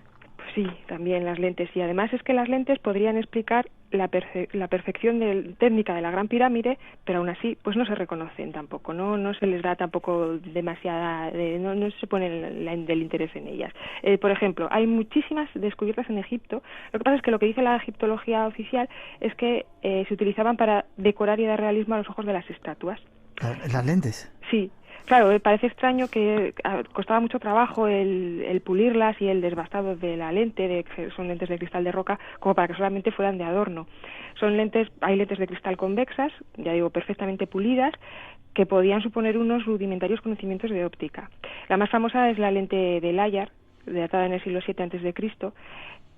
Sí, también las lentes. Y además es que las lentes podrían explicar la perfección técnica de la Gran Pirámide, pero aún así pues no se reconocen tampoco, no se les da tampoco demasiada, no se pone del interés en ellas. Por ejemplo, hay muchísimas descubiertas en Egipto. Lo que pasa es que lo que dice la egiptología oficial es que se utilizaban para decorar y dar realismo a los ojos de las estatuas. ¿Las lentes? Sí. Claro, parece extraño que costaba mucho trabajo el pulirlas y el desbastado de la lente, son lentes de cristal de roca, como para que solamente fueran de adorno. Hay lentes de cristal convexas, ya digo, perfectamente pulidas, que podían suponer unos rudimentarios conocimientos de óptica. La más famosa es la lente de Layard, datada en el siglo VII a.C.,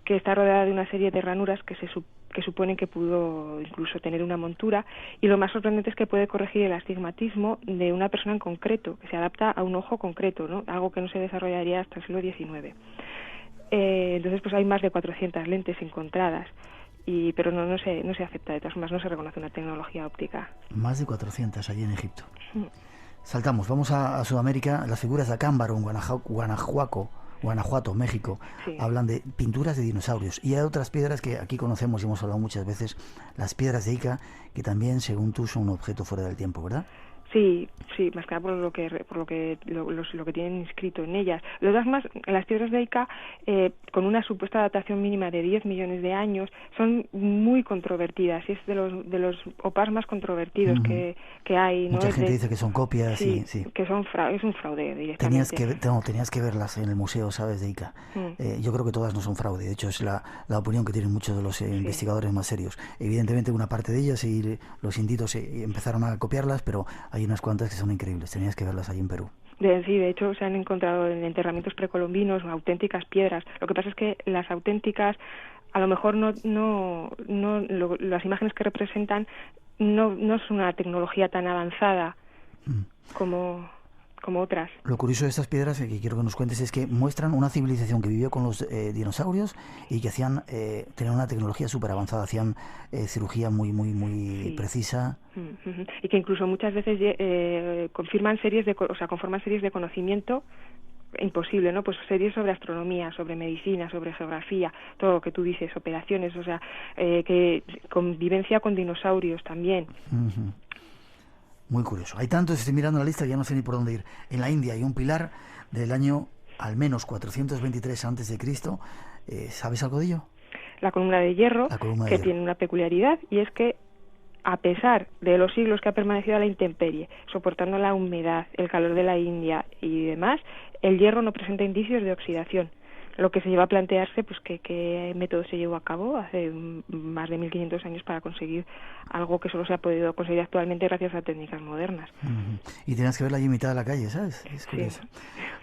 que está rodeada de una serie de ranuras que suponen que pudo incluso tener una montura, y lo más sorprendente es que puede corregir el astigmatismo de una persona en concreto, que se adapta a un ojo concreto, ¿no? Algo que no se desarrollaría hasta el siglo XIX. Entonces, pues hay más de 400 lentes encontradas, pero no se acepta, de todas formas, no se reconoce una tecnología óptica. Más de 400 allí en Egipto. Saltamos, vamos a Sudamérica. Las figuras de Acámbaro, en Guanajuato, México, sí, hablan de pinturas de dinosaurios. Y hay otras piedras que aquí conocemos y hemos hablado muchas veces, las piedras de Ica, que también, según tú, son un objeto fuera del tiempo, ¿verdad? Sí, más que nada por lo que tienen inscrito en ellas. Lo demás, las piedras de Ica, con una supuesta datación mínima de 10 millones de años, son muy controvertidas, y es de los OPAs más controvertidos que hay, ¿no? Mucha gente dice que son copias, sí, sí. Que es un fraude directamente. Tenías que verlas en el museo, ¿sabes?, de Ica. Yo creo que todas no son fraude, de hecho es la opinión que tienen muchos de los investigadores más serios. Evidentemente una parte de ellas, y los inditos empezaron a copiarlas, pero hay unas cuantas que son increíbles, tenías que verlas allí en Perú. Sí, de hecho se han encontrado en enterramientos precolombinos auténticas piedras. Lo que pasa es que las auténticas, a lo mejor las imágenes que representan no es una tecnología tan avanzada como otras. Lo curioso de estas piedras, que quiero que nos cuentes, es que muestran una civilización que vivió con los dinosaurios y que tenían una tecnología súper avanzada, hacían cirugía muy precisa. Y que incluso muchas veces conforman series de conocimiento imposible, ¿no? Pues series sobre astronomía, sobre medicina, sobre geografía, todo lo que tú dices, operaciones, que convivencia con dinosaurios también. Muy curioso. Hay tantos, estoy mirando la lista, ya no sé ni por dónde ir. En la India hay un pilar del año al menos 423 a.C. ¿Sabes algo de ello? La columna de hierro, tiene una peculiaridad, y es que a pesar de los siglos que ha permanecido a la intemperie, soportando la humedad, el calor de la India y demás, el hierro no presenta indicios de oxidación. Lo que se lleva a plantearse, pues qué método se llevó a cabo hace más de 1500 años para conseguir algo que solo se ha podido conseguir actualmente gracias a técnicas modernas. Y tenías que verla allí en mitad de la calle, ¿sabes? Es curioso. Sí.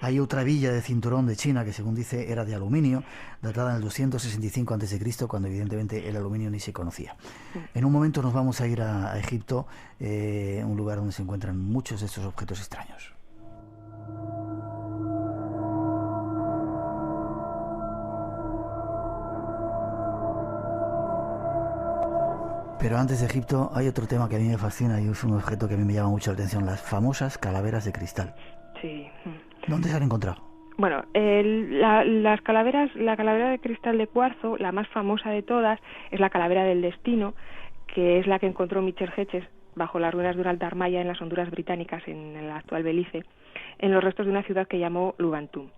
Hay otra villa de cinturón de China que, según dice, era de aluminio, datada en el 265 a.C., cuando evidentemente el aluminio ni se conocía. En un momento nos vamos a ir a Egipto, un lugar donde se encuentran muchos de estos objetos extraños. Pero antes de Egipto hay otro tema que a mí me fascina y es un objeto que a mí me llama mucho la atención, las famosas calaveras de cristal. Sí. ¿Dónde se han encontrado? Bueno, las calaveras, la calavera de cristal de cuarzo, la más famosa de todas, es la calavera del destino, que es la que encontró Michel Hedges bajo las ruinas de un altar maya en las Honduras británicas, en el actual Belice, en los restos de una ciudad que llamó Lubantum.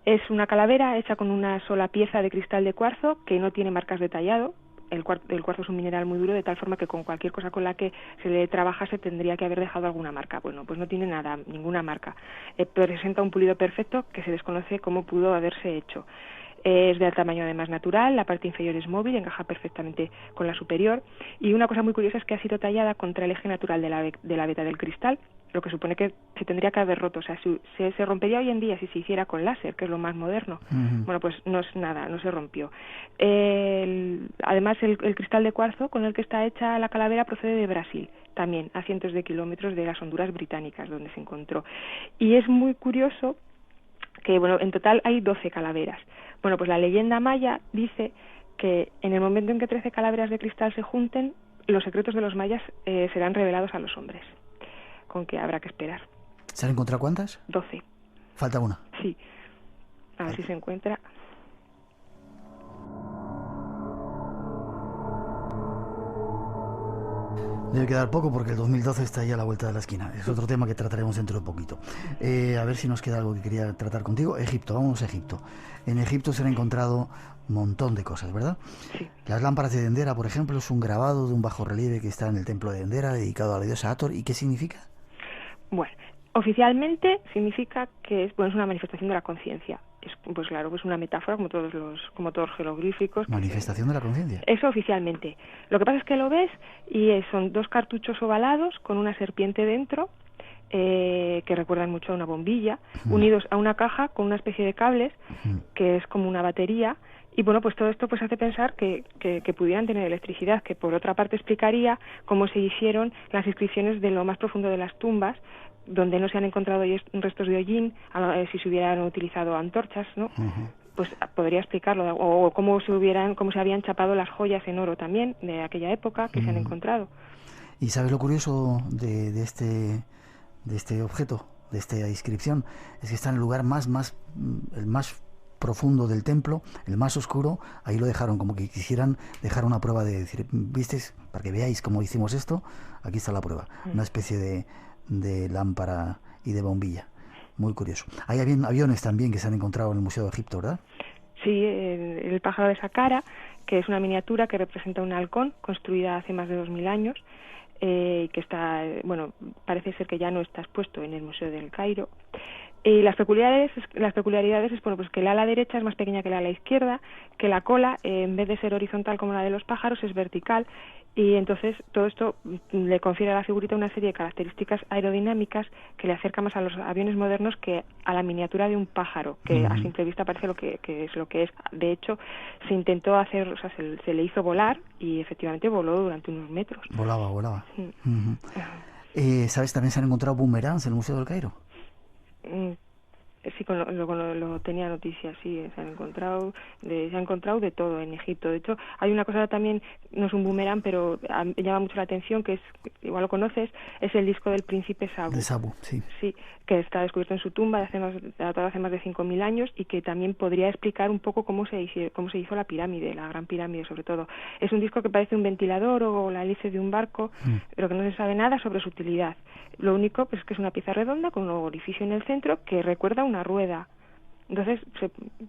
Es una calavera hecha con una sola pieza de cristal de cuarzo que no tiene marcas de tallado. El cuarzo es un mineral muy duro, de tal forma que con cualquier cosa con la que se le trabajase tendría que haber dejado alguna marca. Bueno, pues no tiene ninguna marca. Presenta un pulido perfecto que se desconoce cómo pudo haberse hecho. Es de tamaño además natural, la parte inferior es móvil, encaja perfectamente con la superior, y una cosa muy curiosa es que ha sido tallada contra el eje natural de la veta del cristal, lo que supone que se tendría que haber roto. O sea, se rompería hoy en día si se hiciera con láser, que es lo más moderno. Bueno, pues no es nada, no se rompió. Además, el cristal de cuarzo con el que está hecha la calavera procede de Brasil, también a cientos de kilómetros de las Honduras británicas, donde se encontró. Y es muy curioso que, bueno, en total hay 12 calaveras. Bueno, pues la leyenda maya dice que en el momento en que 13 calaveras de cristal se junten, los secretos de los mayas serán revelados a los hombres. Con que habrá que esperar. ¿Se han encontrado cuántas? 12. ¿Falta una? Sí. A ver si se encuentra. Debe quedar poco porque el 2012 está ya a la vuelta de la esquina. Es otro tema que trataremos dentro de poquito. A ver si nos queda algo que quería tratar contigo. Egipto, vámonos a Egipto. En Egipto se han encontrado un montón de cosas, ¿verdad? Sí. Las lámparas de Dendera, por ejemplo, es un grabado de un bajorrelieve que está en el templo de Dendera dedicado a la diosa Hathor. ¿Y qué significa? Bueno, Oficialmente significa que es una manifestación de la conciencia. Es, pues claro, pues una metáfora como todos los jeroglíficos. Manifestación de la conciencia. Eso oficialmente. Lo que pasa es que lo ves y son 2 cartuchos ovalados con una serpiente dentro, que recuerdan mucho a una bombilla, unidos a una caja con una especie de cables, que es como una batería. Y bueno, pues todo esto pues hace pensar que pudieran tener electricidad, que por otra parte explicaría cómo se hicieron las inscripciones de lo más profundo de las tumbas, donde no se han encontrado restos de hollín, si se hubieran utilizado antorchas, ¿no? Pues podría explicarlo, o cómo se habían chapado las joyas en oro también de aquella época que se han encontrado. ¿Y sabes lo curioso de este objeto, de esta inscripción? Es que está en el lugar el más profundo del templo, el más oscuro. Ahí lo dejaron como que quisieran dejar una prueba de decir, ¿visteis? Para que veáis cómo hicimos esto, aquí está la prueba. Una especie de lámpara y de bombilla. Muy curioso. Hay aviones también que se han encontrado en el Museo de Egipto, ¿verdad? Sí, el pájaro de Saqqara, que es una miniatura que representa un halcón construida hace más de 2000 años, que está, parece ser que ya no está expuesto en el Museo del Cairo. Y las peculiaridades es pues que el ala derecha es más pequeña que el ala izquierda, que la cola, en vez de ser horizontal como la de los pájaros, es vertical, y entonces todo esto le confiere a la figurita una serie de características aerodinámicas que le acerca más a los aviones modernos que a la miniatura de un pájaro, que a simple vista parece que es lo que es. De hecho, se intentó hacer, se le hizo volar y efectivamente voló durante unos metros. Volaba. ¿Sabes? También se han encontrado boomerangs en el Museo del Cairo. Sí, lo tenía noticias, sí, se han encontrado de todo en Egipto. De hecho, hay una cosa también, no es un boomerang, pero llama mucho la atención, que es, igual lo conoces, es el disco del príncipe Sabu. De Sabu, sí. Sí, que está descubierto en su tumba hace más de 5.000 años y que también podría explicar un poco cómo se hizo la pirámide, la Gran Pirámide sobre todo. Es un disco que parece un ventilador o la hélice de un barco, pero que no se sabe nada sobre su utilidad. Lo único pues, es que es una pieza redonda con un orificio en el centro que recuerda una rueda. Entonces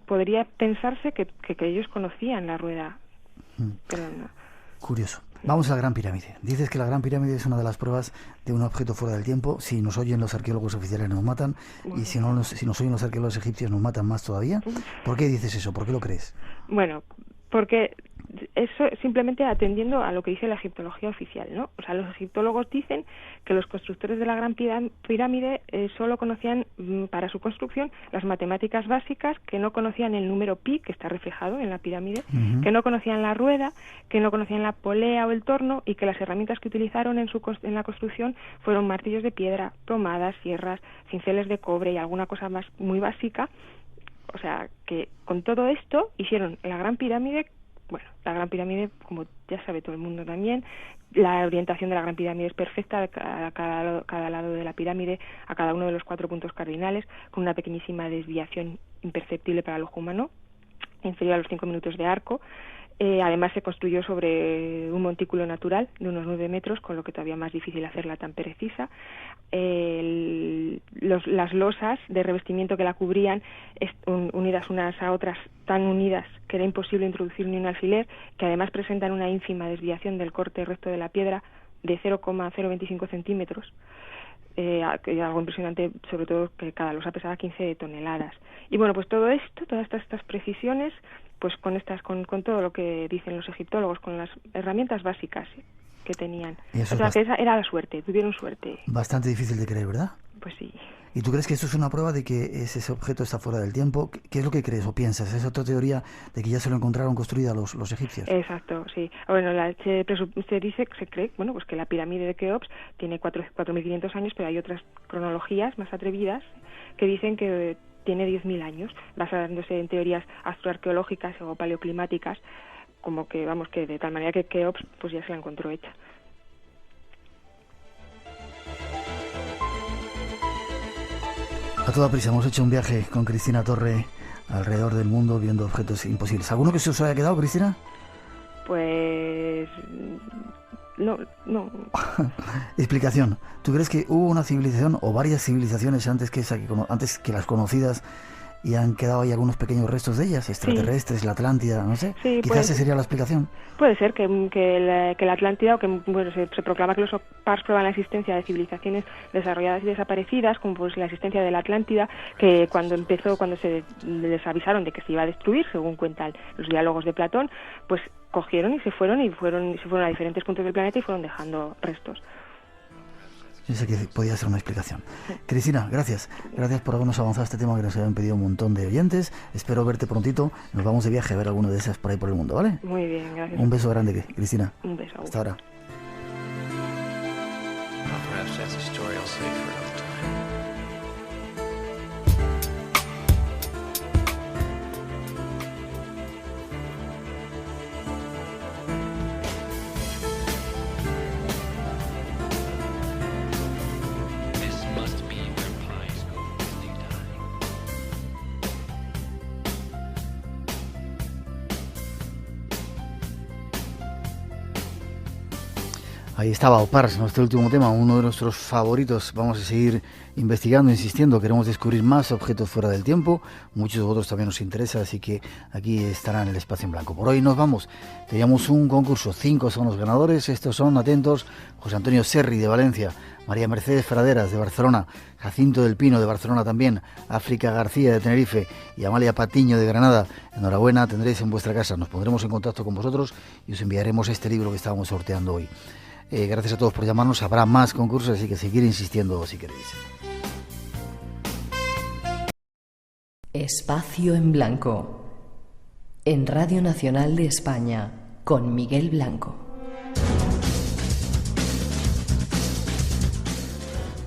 podría pensarse que ellos conocían la rueda. Pero no. Curioso. Vamos a la Gran Pirámide. Dices que la Gran Pirámide es una de las pruebas de un objeto fuera del tiempo. Si nos oyen los arqueólogos oficiales nos matan, y si nos oyen los arqueólogos egipcios nos matan más todavía. ¿Por qué dices eso? ¿Por qué lo crees? Bueno, porque eso simplemente atendiendo a lo que dice la egiptología oficial, ¿no? O sea, los egiptólogos dicen que los constructores de la Gran Pirámide solo conocían para su construcción las matemáticas básicas, que no conocían el número pi, que está reflejado en la pirámide, que no conocían la rueda, que no conocían la polea o el torno, y que las herramientas que utilizaron en la construcción fueron martillos de piedra, plomadas, sierras, cinceles de cobre y alguna cosa más muy básica. O sea, que con todo esto hicieron la Gran Pirámide. Bueno, la Gran Pirámide, como ya sabe todo el mundo también, la orientación de la Gran Pirámide es perfecta a cada lado de la pirámide, a cada uno de los 4 puntos cardinales, con una pequeñísima desviación imperceptible para el ojo humano, inferior a los 5 minutos de arco. Además se construyó sobre un montículo natural de unos 9 metros, con lo que todavía más difícil hacerla tan precisa. Las losas de revestimiento que la cubrían, unidas unas a otras, tan unidas que era imposible introducir ni un alfiler, que además presentan una ínfima desviación del corte recto de la piedra de 0,025 centímetros. Algo impresionante, sobre todo que cada losa pesaba 15 toneladas. Y bueno, pues todo esto, todas estas precisiones, pues con todo lo que dicen los egiptólogos, con las herramientas básicas que tenían. O sea, que esa era la suerte, tuvieron suerte. Bastante difícil de creer, ¿verdad? Pues sí. ¿Y tú crees que esto es una prueba de que ese objeto está fuera del tiempo? ¿Qué es lo que crees o piensas? ¿Es otra teoría de que ya se lo encontraron construida los egipcios? Exacto, sí. Bueno, se cree, bueno, pues que la pirámide de Keops tiene 4.500 años, pero hay otras cronologías más atrevidas que dicen que tiene 10.000 años, basándose en teorías astroarqueológicas o paleoclimáticas, como que, vamos, que de tal manera que Keops pues ya se la encontró hecha. A toda prisa hemos hecho un viaje con Cristina Torre alrededor del mundo viendo objetos imposibles. ¿Alguno que se os haya quedado, Cristina? Pues no. Explicación. ¿Tú crees que hubo una civilización o varias civilizaciones antes que las conocidas y han quedado ahí algunos pequeños restos de ellas, extraterrestres, la Atlántida, no sé. Sí, quizás esa sería la explicación. Puede ser que la Atlántida, o que bueno, se proclama que los OPARS prueban la existencia de civilizaciones desarrolladas y desaparecidas, como pues la existencia de la Atlántida, que cuando les avisaron de que se iba a destruir, según cuentan los diálogos de Platón, pues cogieron y se fueron a diferentes puntos del planeta y fueron dejando restos. Yo sé que podía ser una explicación. Cristina, gracias. Gracias por habernos avanzado este tema que nos habían pedido un montón de oyentes. Espero verte prontito. Nos vamos de viaje a ver alguno de esas por ahí por el mundo, ¿vale? Muy bien, gracias. Un beso grande, Cristina. Un beso. Hasta ahora. Ahí estaba OPARS, nuestro último tema, uno de nuestros favoritos. Vamos a seguir investigando, insistiendo, queremos descubrir más objetos fuera del tiempo. Muchos otros también nos interesa, así que aquí estará en el espacio en blanco. Por hoy nos vamos. Teníamos un concurso, 5 son los ganadores. Estos son, atentos, José Antonio Serri de Valencia, María Mercedes Fraderas de Barcelona, Jacinto del Pino de Barcelona también, África García de Tenerife y Amalia Patiño de Granada. Enhorabuena, tendréis en vuestra casa. Nos pondremos en contacto con vosotros y os enviaremos este libro que estábamos sorteando hoy. Gracias a todos por llamarnos. Habrá más concursos, así que seguir insistiendo si queréis. Espacio en Blanco, en Radio Nacional de España, con Miguel Blanco.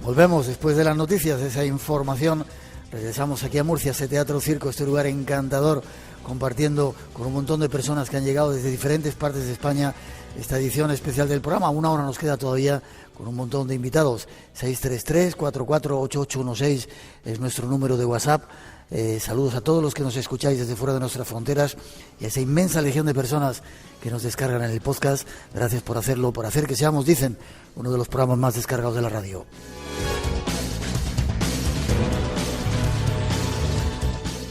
Volvemos después de las noticias, de esa información. Regresamos aquí a Murcia, ese teatro circo, este lugar encantador, compartiendo con un montón de personas que han llegado desde diferentes partes de España esta edición especial del programa. Una hora nos queda todavía con un montón de invitados. 633-448816 es nuestro número de WhatsApp. Saludos a todos los que nos escucháis desde fuera de nuestras fronteras y a esa inmensa legión de personas que nos descargan en el podcast. Gracias por hacerlo, por hacer que seamos, dicen, uno de los programas más descargados de la radio.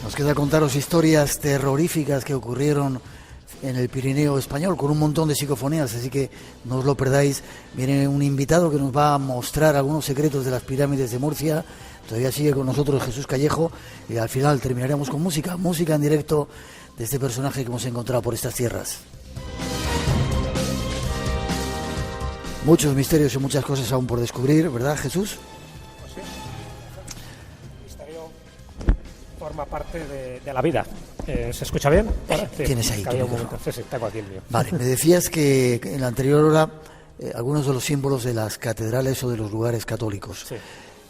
Nos queda contaros historias terroríficas que ocurrieron en el Pirineo español, con un montón de psicofonías, así que no os lo perdáis. Viene un invitado que nos va a mostrar algunos secretos de las pirámides de Murcia. Todavía sigue con nosotros Jesús Callejo y al final terminaremos con música en directo de este personaje que hemos encontrado por estas tierras. Muchos misterios y muchas cosas aún por descubrir, ¿verdad, Jesús? Pues sí. El misterio forma parte de la vida. ¿Se escucha bien? Sí, ¿tienes ahí? Sí, tengo aquí el mío. Vale, me decías que en la anterior hora algunos de los símbolos de las catedrales o de los lugares católicos. Sí.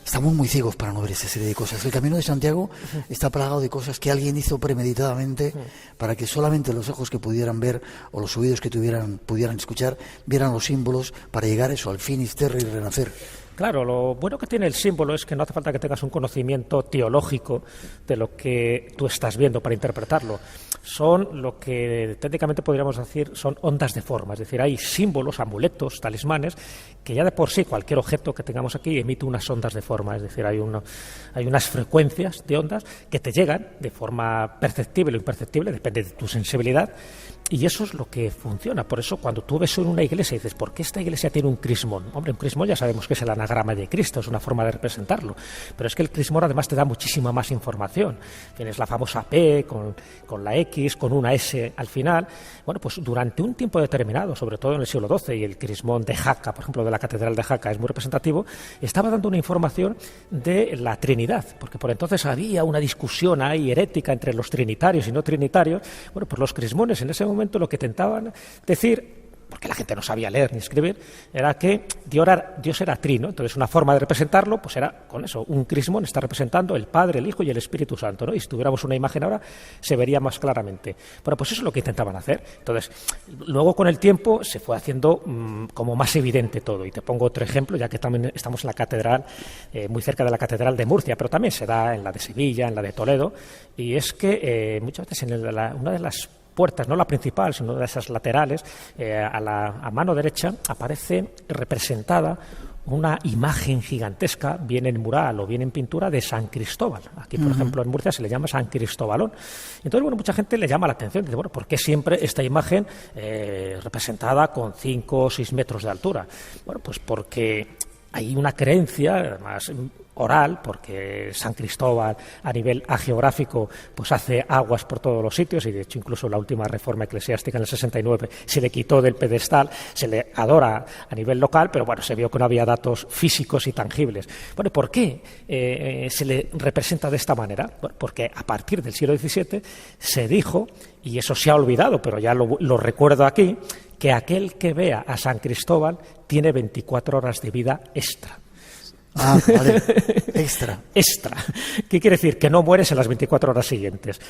Estamos muy ciegos para no ver esa serie de cosas. El Camino de Santiago está plagado de cosas que alguien hizo premeditadamente para que solamente los ojos que pudieran ver o los oídos que pudieran escuchar vieran los símbolos para llegar a eso, al Finisterre y renacer. Claro, lo bueno que tiene el símbolo es que no hace falta que tengas un conocimiento teológico de lo que tú estás viendo para interpretarlo. Son lo que técnicamente podríamos decir son ondas de forma, es decir, hay símbolos, amuletos, talismanes, que ya de por sí cualquier objeto que tengamos aquí emite unas ondas de forma, es decir, hay unas frecuencias de ondas que te llegan de forma perceptible o imperceptible, depende de tu sensibilidad, y eso es lo que funciona. Por eso cuando tú ves en una iglesia y dices, ¿por qué esta iglesia tiene un crismón? Hombre, un crismón ya sabemos que es el anagrama de Cristo, es una forma de representarlo, pero es que el crismón además te da muchísima más información. Tienes la famosa P con la X, con una S al final. Bueno, pues durante un tiempo determinado, sobre todo en el siglo XII, y el crismón de Jaca, por ejemplo, de la Catedral de Jaca es muy representativo, estaba dando una información de la Trinidad, porque por entonces había una discusión ahí herética entre los trinitarios y no trinitarios. Bueno, pues los crismones en ese momento lo que tentaban decir, porque la gente no sabía leer ni escribir, era que Dios era trino. Entonces una forma de representarlo pues era con eso, un crismón está representando el Padre, el Hijo y el Espíritu Santo, ¿no? Y si tuviéramos una imagen ahora se vería más claramente. Bueno, pues eso es lo que intentaban hacer. Entonces luego con el tiempo se fue haciendo como más evidente todo, y te pongo otro ejemplo, ya que también estamos en la catedral, muy cerca de la Catedral de Murcia, pero también se da en la de Sevilla, en la de Toledo, y es que muchas veces en una de las puertas, no la principal, sino de esas laterales, a mano derecha aparece representada una imagen gigantesca, bien en mural o bien en pintura, de San Cristóbal. Aquí, por ejemplo, en Murcia se le llama San Cristóbalón. Entonces, bueno, mucha gente le llama la atención. Dice, bueno, ¿por qué siempre esta imagen representada con 5 o 6 metros de altura? Bueno, pues porque hay una creencia, además oral, porque San Cristóbal a nivel hagiográfico pues hace aguas por todos los sitios, y de hecho incluso la última reforma eclesiástica en el 69 se le quitó del pedestal, se le adora a nivel local, pero bueno, se vio que no había datos físicos y tangibles. Bueno, ¿por qué se le representa de esta manera? Bueno, porque a partir del siglo XVII se dijo, y eso se ha olvidado, pero ya lo recuerdo aquí, que aquel que vea a San Cristóbal tiene 24 horas de vida extra. Ah, vale. Extra. Extra. ¿Qué quiere decir? Que no mueres en las 24 horas siguientes.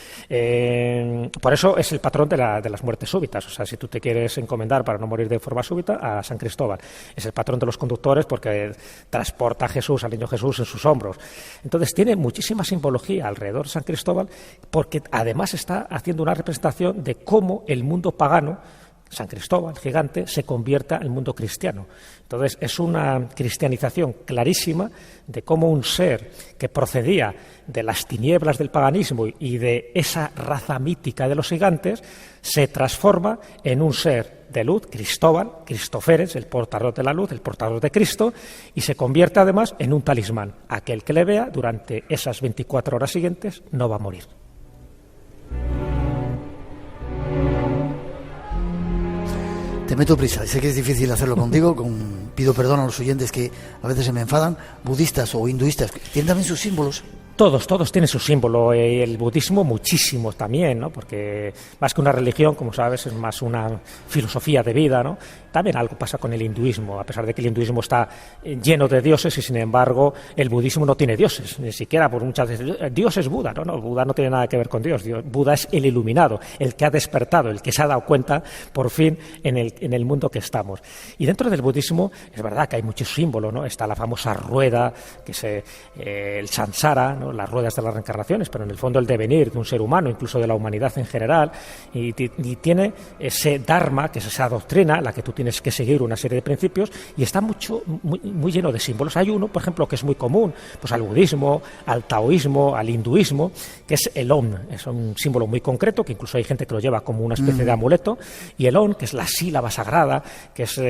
Por eso es el patrón de las muertes súbitas. O sea, si tú te quieres encomendar para no morir de forma súbita, a San Cristóbal. Es el patrón de los conductores porque transporta a Jesús, al niño Jesús, en sus hombros. Entonces tiene muchísima simbología alrededor de San Cristóbal, porque además está haciendo una representación de cómo el mundo pagano, San Cristóbal, gigante, se convierta al mundo cristiano. Entonces, es una cristianización clarísima de cómo un ser que procedía de las tinieblas del paganismo y de esa raza mítica de los gigantes se transforma en un ser de luz, Cristóbal, Cristóferes, el portador de la luz, el portador de Cristo, y se convierte además en un talismán. Aquel que le vea durante esas 24 horas siguientes no va a morir. Te meto prisa, sé que es difícil hacerlo contigo, pido perdón a los oyentes que a veces se me enfadan, budistas o hinduistas, ¿tienen también sus símbolos? Todos tienen su símbolo, el budismo muchísimo también, ¿no? Porque más que una religión, como sabes, es más una filosofía de vida, ¿no? También algo pasa con el hinduismo, a pesar de que el hinduismo está lleno de dioses y sin embargo el budismo no tiene dioses, ni siquiera por muchas veces. Dios es Buda, no, Buda no tiene nada que ver con Dios. Buda es el iluminado, el que ha despertado, el que se ha dado cuenta por fin en el mundo que estamos. Y dentro del budismo es verdad que hay muchos símbolos, ¿no? Está la famosa rueda, que es el samsara, ¿no? Las ruedas de las reencarnaciones, pero en el fondo el devenir de un ser humano, incluso de la humanidad en general, y tiene ese dharma, que es esa doctrina, en la que tú tienes que seguir una serie de principios, y está muy lleno de símbolos. Hay uno, por ejemplo, que es muy común pues al budismo, al taoísmo, al hinduismo, que es el Om. Es un símbolo muy concreto, que incluso hay gente que lo lleva como una especie de amuleto, y el Om, que es la sílaba sagrada, que es,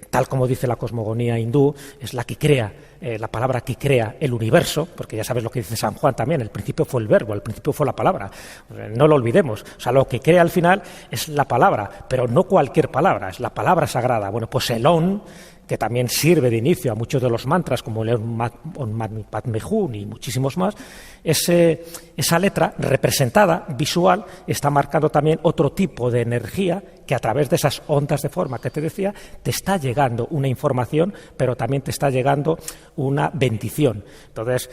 tal como dice la cosmogonía hindú, es la que crea, la palabra que crea el universo, porque ya sabes lo que dice San Juan también, el principio fue el verbo, el principio fue la palabra, no lo olvidemos. O sea, lo que crea al final es la palabra, pero no cualquier palabra, es la palabra sagrada. Bueno, pues el Om, que también sirve de inicio a muchos de los mantras, como el Om Mani Padme Hum y muchísimos más, esa letra representada, visual, está marcando también otro tipo de energía que a través de esas ondas de forma que te decía, te está llegando una información, pero también te está llegando una bendición. Entonces,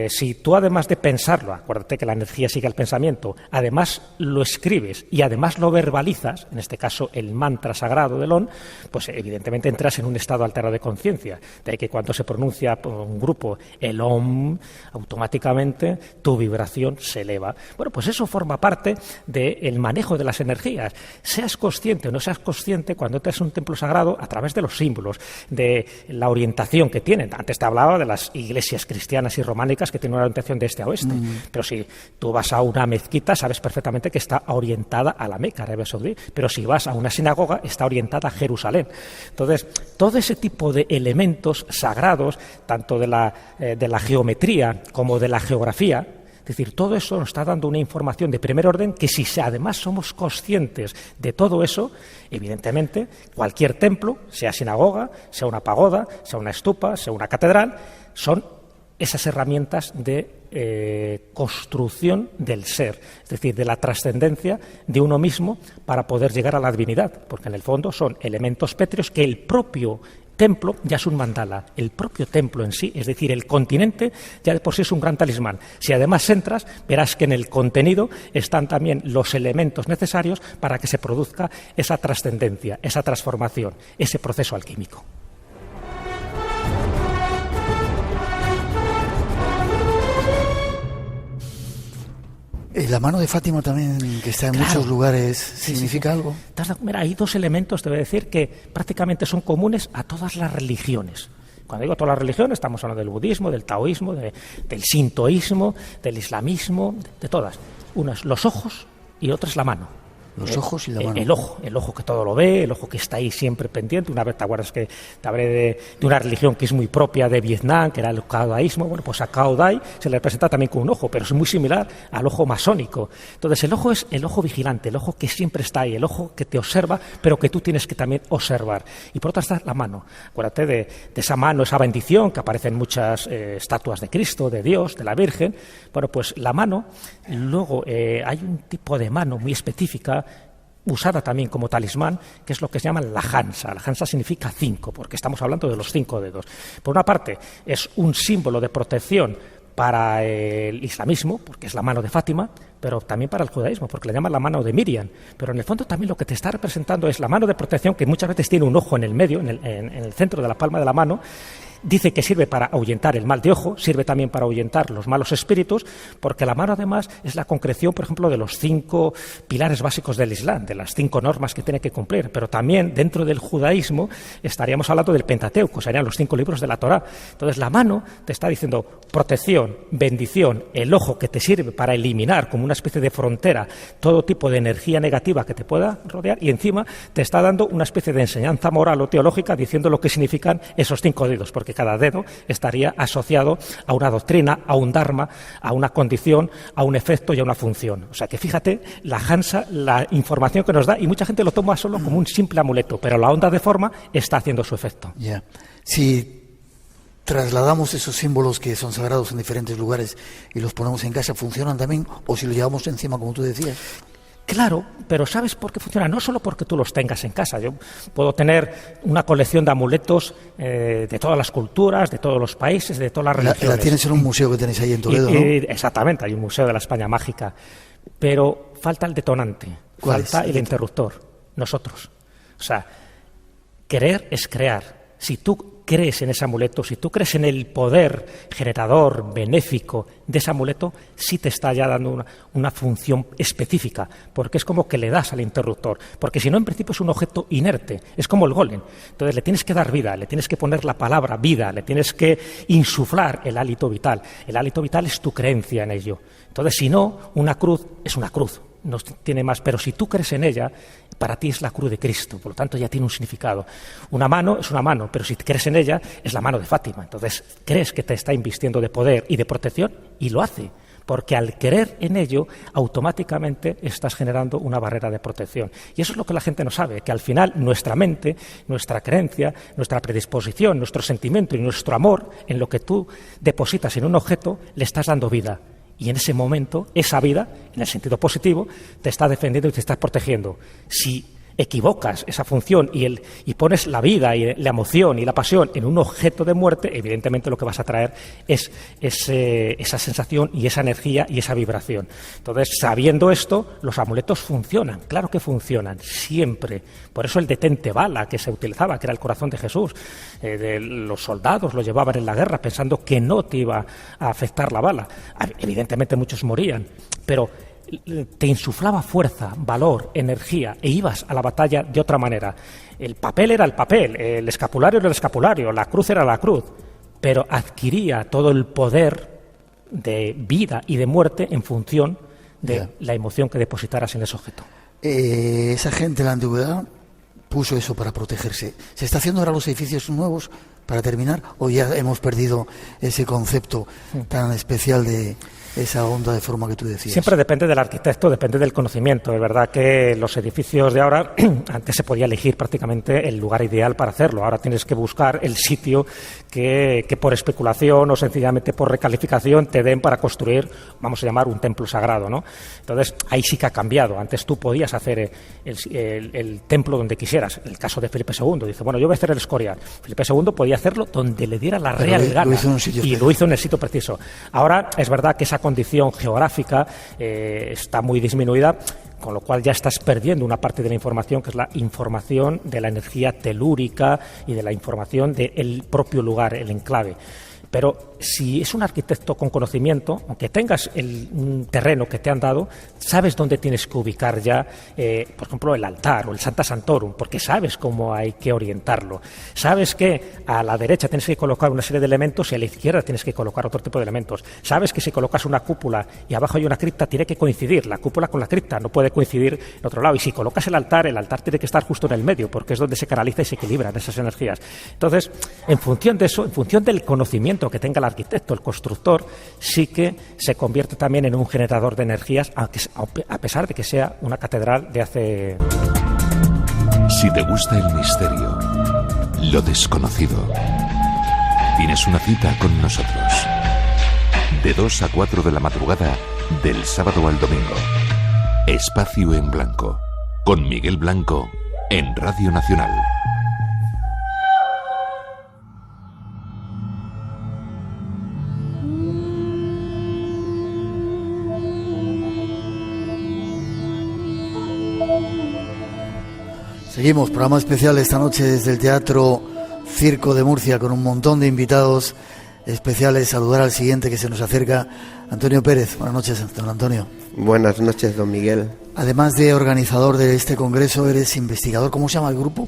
si tú además de pensarlo, acuérdate que la energía sigue al pensamiento, además lo escribes y además lo verbalizas, en este caso el mantra sagrado del Om, pues evidentemente entras en un estado alterado de conciencia. De ahí que cuando se pronuncia por un grupo el Om, automáticamente tu vibración se eleva. Bueno, pues eso forma parte del manejo de las energías. Seas consciente o no seas consciente, cuando entras en un templo sagrado, a través de los símbolos, de la orientación que tienen. Antes te hablaba de las iglesias cristianas y románicas que tienen una orientación de este a oeste, pero si tú vas a una mezquita, sabes perfectamente que está orientada a la Meca, Arabia Saudí, pero si vas a una sinagoga, está orientada a Jerusalén. Entonces, todo ese tipo de elementos sagrados, tanto de la geometría como de la geografía, es decir, todo eso nos está dando una información de primer orden que si además somos conscientes de todo eso, evidentemente cualquier templo, sea sinagoga, sea una pagoda, sea una estupa, sea una catedral, son esas herramientas de construcción del ser, es decir, de la trascendencia de uno mismo para poder llegar a la divinidad, porque en el fondo son elementos pétreos que el propio templo ya es un mandala, el propio templo en sí, es decir, el continente ya de por sí es un gran talismán. Si además entras, verás que en el contenido están también los elementos necesarios para que se produzca esa trascendencia, esa transformación, ese proceso alquímico. La mano de Fátima también, que está en muchos lugares, ¿significa algo? Mira, hay dos elementos, te voy a decir, que prácticamente son comunes a todas las religiones. Cuando digo todas las religiones, estamos hablando del budismo, del taoísmo, del sintoísmo, del islamismo, de todas. Una es los ojos y otra es la mano. Los ojos y la mano. El ojo que todo lo ve, el ojo que está ahí siempre pendiente. Una vez te acuerdas que te hablé de una religión que es muy propia de Vietnam, que era el caodaísmo. Bueno, pues a Cao Dai se le representa también con un ojo, pero es muy similar al ojo masónico. Entonces el ojo es el ojo vigilante, el ojo que siempre está ahí, el ojo que te observa, pero que tú tienes que también observar. Y por otra está la mano. Acuérdate de esa mano, esa bendición que aparece en muchas estatuas de Cristo, de Dios, de la Virgen. Bueno, pues la mano, luego hay un tipo de mano muy específica, usada también como talismán, que es lo que se llama la hansa. La hansa significa 5, porque estamos hablando de los 5 dedos. Por una parte, es un símbolo de protección para el islamismo, porque es la mano de Fátima, pero también para el judaísmo, porque le llaman la mano de Miriam. Pero en el fondo también lo que te está representando es la mano de protección, que muchas veces tiene un ojo en el medio, en el centro de la palma de la mano. Dice que sirve para ahuyentar el mal de ojo, sirve también para ahuyentar los malos espíritus, porque la mano además es la concreción, por ejemplo, de los 5 pilares básicos del Islam, de las 5 normas que tiene que cumplir. Pero también dentro del judaísmo estaríamos hablando del Pentateuco, serían los 5 libros de la Torá. Entonces la mano te está diciendo protección, bendición, el ojo que te sirve para eliminar como una especie de frontera todo tipo de energía negativa que te pueda rodear, y encima te está dando una especie de enseñanza moral o teológica diciendo lo que significan esos 5 dedos, porque cada dedo estaría asociado a una doctrina, a un dharma, a una condición, a un efecto y a una función. O sea que fíjate la hansa, la información que nos da, y mucha gente lo toma solo como un simple amuleto, pero la onda de forma está haciendo su efecto. Ya. Si trasladamos esos símbolos que son sagrados en diferentes lugares y los ponemos en casa, ¿funcionan también? ¿O si los llevamos encima, como tú decías? Claro, pero ¿sabes por qué funciona? No solo porque tú los tengas en casa. Yo puedo tener una colección de amuletos de todas las culturas, de todos los países, de todas las religiones. La tienes en un museo que tenéis ahí en Toledo, ¿no? Exactamente, hay un museo de la España mágica. Pero falta el detonante, falta el interruptor, nosotros. O sea, querer es crear. Si tú crees en ese amuleto, si tú crees en el poder generador, benéfico de ese amuleto, sí te está ya dando una función específica, porque es como que le das al interruptor, porque si no, en principio es un objeto inerte, es como el golem. Entonces le tienes que dar vida, le tienes que poner la palabra vida, le tienes que insuflar el hálito vital. El hálito vital es tu creencia en ello. Entonces, si no, una cruz es una cruz, no tiene más, pero si tú crees en ella, para ti es la cruz de Cristo, por lo tanto ya tiene un significado. Una mano es una mano, pero si crees en ella, es la mano de Fátima. Entonces crees que te está invistiendo de poder y de protección, y lo hace, porque al creer en ello, automáticamente estás generando una barrera de protección. Y eso es lo que la gente no sabe, que al final nuestra mente, nuestra creencia, nuestra predisposición, nuestro sentimiento y nuestro amor en lo que tú depositas en un objeto, le estás dando vida. Y en ese momento, esa vida, en el sentido positivo, te está defendiendo y te está protegiendo. Si equivocas esa función y pones la vida y la emoción y la pasión en un objeto de muerte, evidentemente lo que vas a traer es esa sensación y esa energía y esa vibración. Entonces, sabiendo esto, los amuletos funcionan, claro que funcionan, siempre. Por eso el detente bala que se utilizaba, que era el corazón de Jesús, los soldados lo llevaban en la guerra pensando que no te iba a afectar la bala. Evidentemente muchos morían, pero te insuflaba fuerza, valor, energía, e ibas a la batalla de otra manera. El papel era el papel, el escapulario era el escapulario, la cruz era la cruz, pero adquiría todo el poder de vida y de muerte en función de la emoción que depositaras en ese objeto. Esa gente de la antigüedad puso eso para protegerse. ¿Se está haciendo ahora los edificios nuevos para terminar, o ya hemos perdido ese concepto tan especial de esa onda de forma que tú decías? Siempre depende del arquitecto, depende del conocimiento. Es verdad que los edificios de ahora, antes se podía elegir prácticamente el lugar ideal para hacerlo. Ahora tienes que buscar el sitio que por especulación o sencillamente por recalificación te den para construir, vamos a llamar, un templo sagrado, ¿no? Entonces, ahí sí que ha cambiado. Antes tú podías hacer el templo donde quisieras. El caso de Felipe II. Dice, bueno, yo voy a hacer el Escorial. Felipe II podía hacerlo donde le diera la real gana. Lo hizo en el sitio preciso. Ahora, es verdad que esa condición geográfica está muy disminuida, con lo cual ya estás perdiendo una parte de la información, que es la información de la energía telúrica y de la información del propio lugar, el enclave. Pero si es un arquitecto con conocimiento, aunque tengas un terreno que te han dado, sabes dónde tienes que ubicar ya, por ejemplo, el altar o el Sancta Sanctorum, porque sabes cómo hay que orientarlo. Sabes que a la derecha tienes que colocar una serie de elementos y a la izquierda tienes que colocar otro tipo de elementos. Sabes que si colocas una cúpula y abajo hay una cripta, tiene que coincidir la cúpula con la cripta, no puede coincidir en otro lado. Y si colocas el altar tiene que estar justo en el medio, porque es donde se canaliza y se equilibran esas energías. Entonces, en función de eso, en función del conocimiento que tenga el arquitecto, el constructor, sí que se convierte también en un generador de energías, a pesar de que sea una catedral de hace... Si te gusta el misterio, lo desconocido, tienes una cita con nosotros. De 2 a 4 de la madrugada, del sábado al domingo. Espacio en Blanco, con Miguel Blanco, en Radio Nacional. Seguimos, programa especial esta noche desde el Teatro Circo de Murcia con un montón de invitados especiales. Saludar al siguiente que se nos acerca, Antonio Pérez. Buenas noches, don Antonio. Buenas noches, don Miguel. Además de organizador de este congreso, eres investigador. ¿Cómo se llama el grupo?